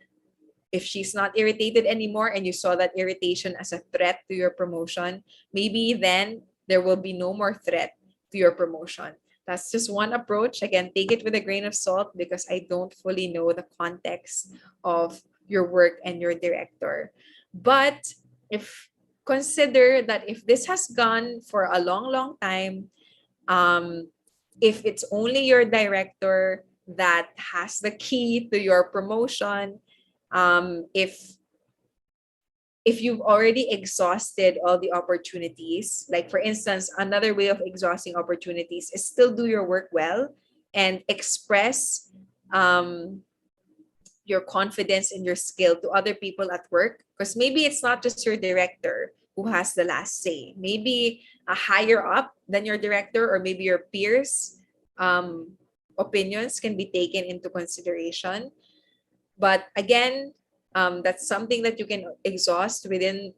if she's not irritated anymore and you saw that irritation as a threat to your promotion, maybe then there will be no more threat to your promotion. That's just one approach. Again, take it with a grain of salt because I don't fully know the context of your work and your director. But if consider that if this has gone for a long, long time, um, if it's only your director that has the key to your promotion, if you've already exhausted all the opportunities, like for instance, another way of exhausting opportunities is still do your work well and express um, your confidence and your skill to other people at work, because maybe it's not just your director who has the last say. Maybe a higher up than your director or maybe your peers opinions can be taken into consideration. But again, that's something that you can exhaust within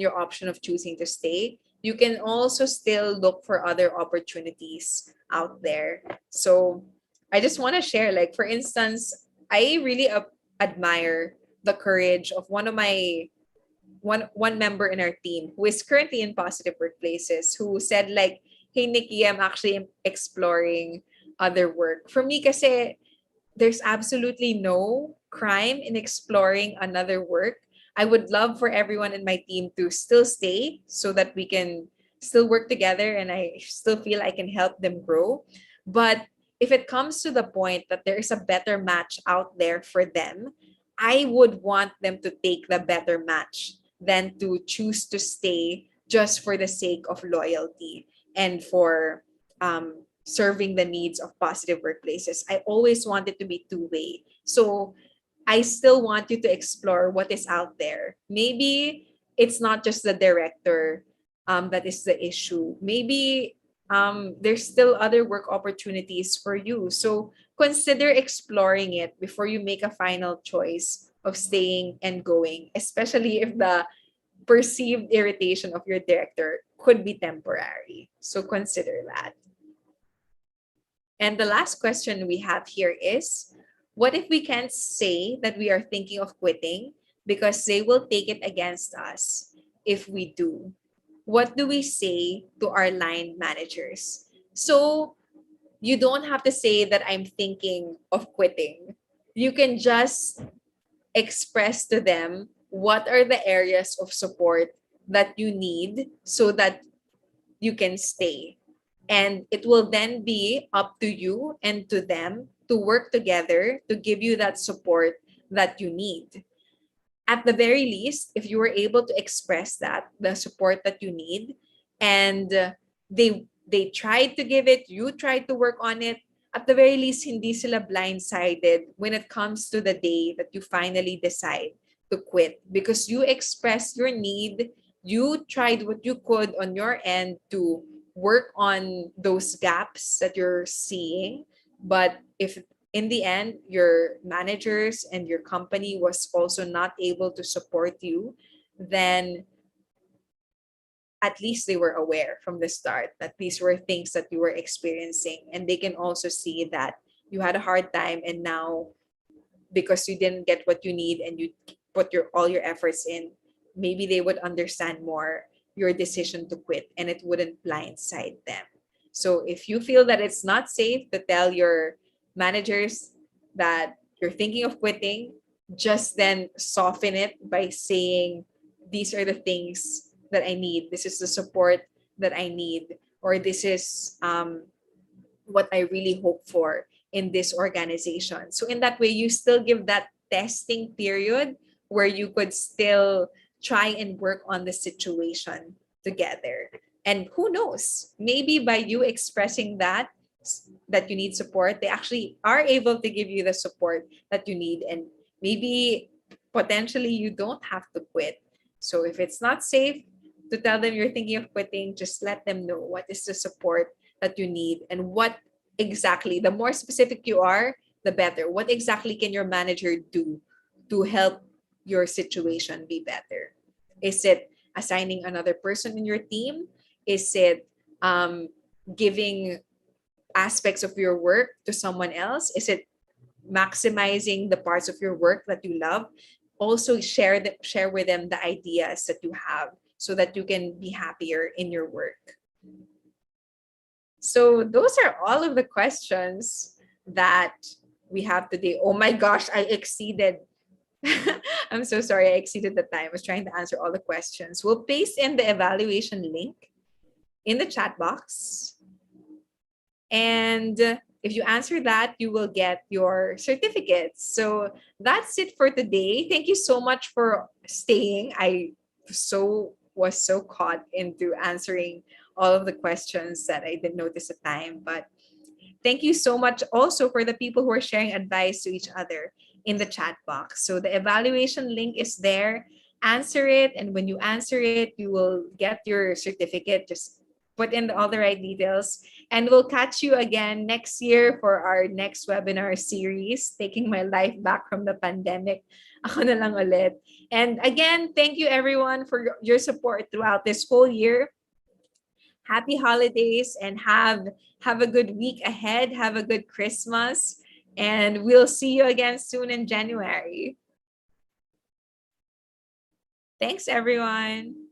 your option of choosing to stay. You can also still look for other opportunities out there. So I just want to share, like for instance, I really admire the courage of one member in our team who is currently in positive workplaces, who said like, "Hey Nikki, I'm actually exploring other work." For me, kasi there's absolutely no crime in exploring another work. I would love for everyone in my team to still stay so that we can still work together and I still feel I can help them grow. But if it comes to the point that there is a better match out there for them, I would want them to take the better match than to choose to stay just for the sake of loyalty and for serving the needs of positive workplaces. I always want it to be two-way. So I still want you to explore what is out there. Maybe it's not just the director that is the issue. Maybe there's still other work opportunities for you. So consider exploring it before you make a final choice of staying and going, especially if the perceived irritation of your director could be temporary. So consider that. And the last question we have here is, What if we can't say that we are thinking of quitting because they will take it against us if we do? What do we say to our line managers? So you don't have to say that I'm thinking of quitting. You can just express to them what are the areas of support that you need so that you can stay. And it will then be up to you and to them to work together to give you that support that you need. At the very least, if you were able to express that, the support that you need, and they tried to give it, you tried to work on it, at the very least, hindi sila blindsided when it comes to the day that you finally decide to quit because you expressed your need, you tried what you could on your end to work on those gaps that you're seeing. But if in the end your managers and your company was also not able to support you, then at least they were aware from the start that these were things that you were experiencing, and they can also see that you had a hard time, and now because you didn't get what you need and you put your all your efforts in, maybe they would understand more your decision to quit and it wouldn't blindside them. So if you feel that it's not safe to tell your managers that you're thinking of quitting, just then soften it by saying, these are the things that I need. This is the support that I need, or this is what I really hope for in this organization. So in that way, you still give that testing period where you could still try and work on the situation together. And who knows, maybe by you expressing that you need support, they actually are able to give you the support that you need. And maybe potentially you don't have to quit. So if it's not safe to tell them you're thinking of quitting, just let them know what is the support that you need and what exactly, the more specific you are, the better. What exactly can your manager do to help your situation be better? Is it assigning another person in your team? Is it giving aspects of your work to someone else? Is it maximizing the parts of your work that you love? Also share with them the ideas that you have so that you can be happier in your work. So those are all of the questions that we have today. Oh my gosh, I exceeded. I'm so sorry, I exceeded the time. I was trying to answer all the questions. We'll paste in the evaluation link in the chat box. And if you answer that, you will get your certificates. So that's it for today. Thank you so much for staying. I was so caught into answering all of the questions that I didn't notice the time. But thank you so much also for the people who are sharing advice to each other in the chat box. So the evaluation link is there. Answer it. And when you answer it, you will get your certificate. Just put in all the right details. And we'll catch you again next year for our next webinar series, Taking My Life Back from the Pandemic. Ako na lang ulit. And again, thank you everyone for your support throughout this whole year. Happy holidays and have a good week ahead. Have a good Christmas. And we'll see you again soon in January. Thanks, everyone.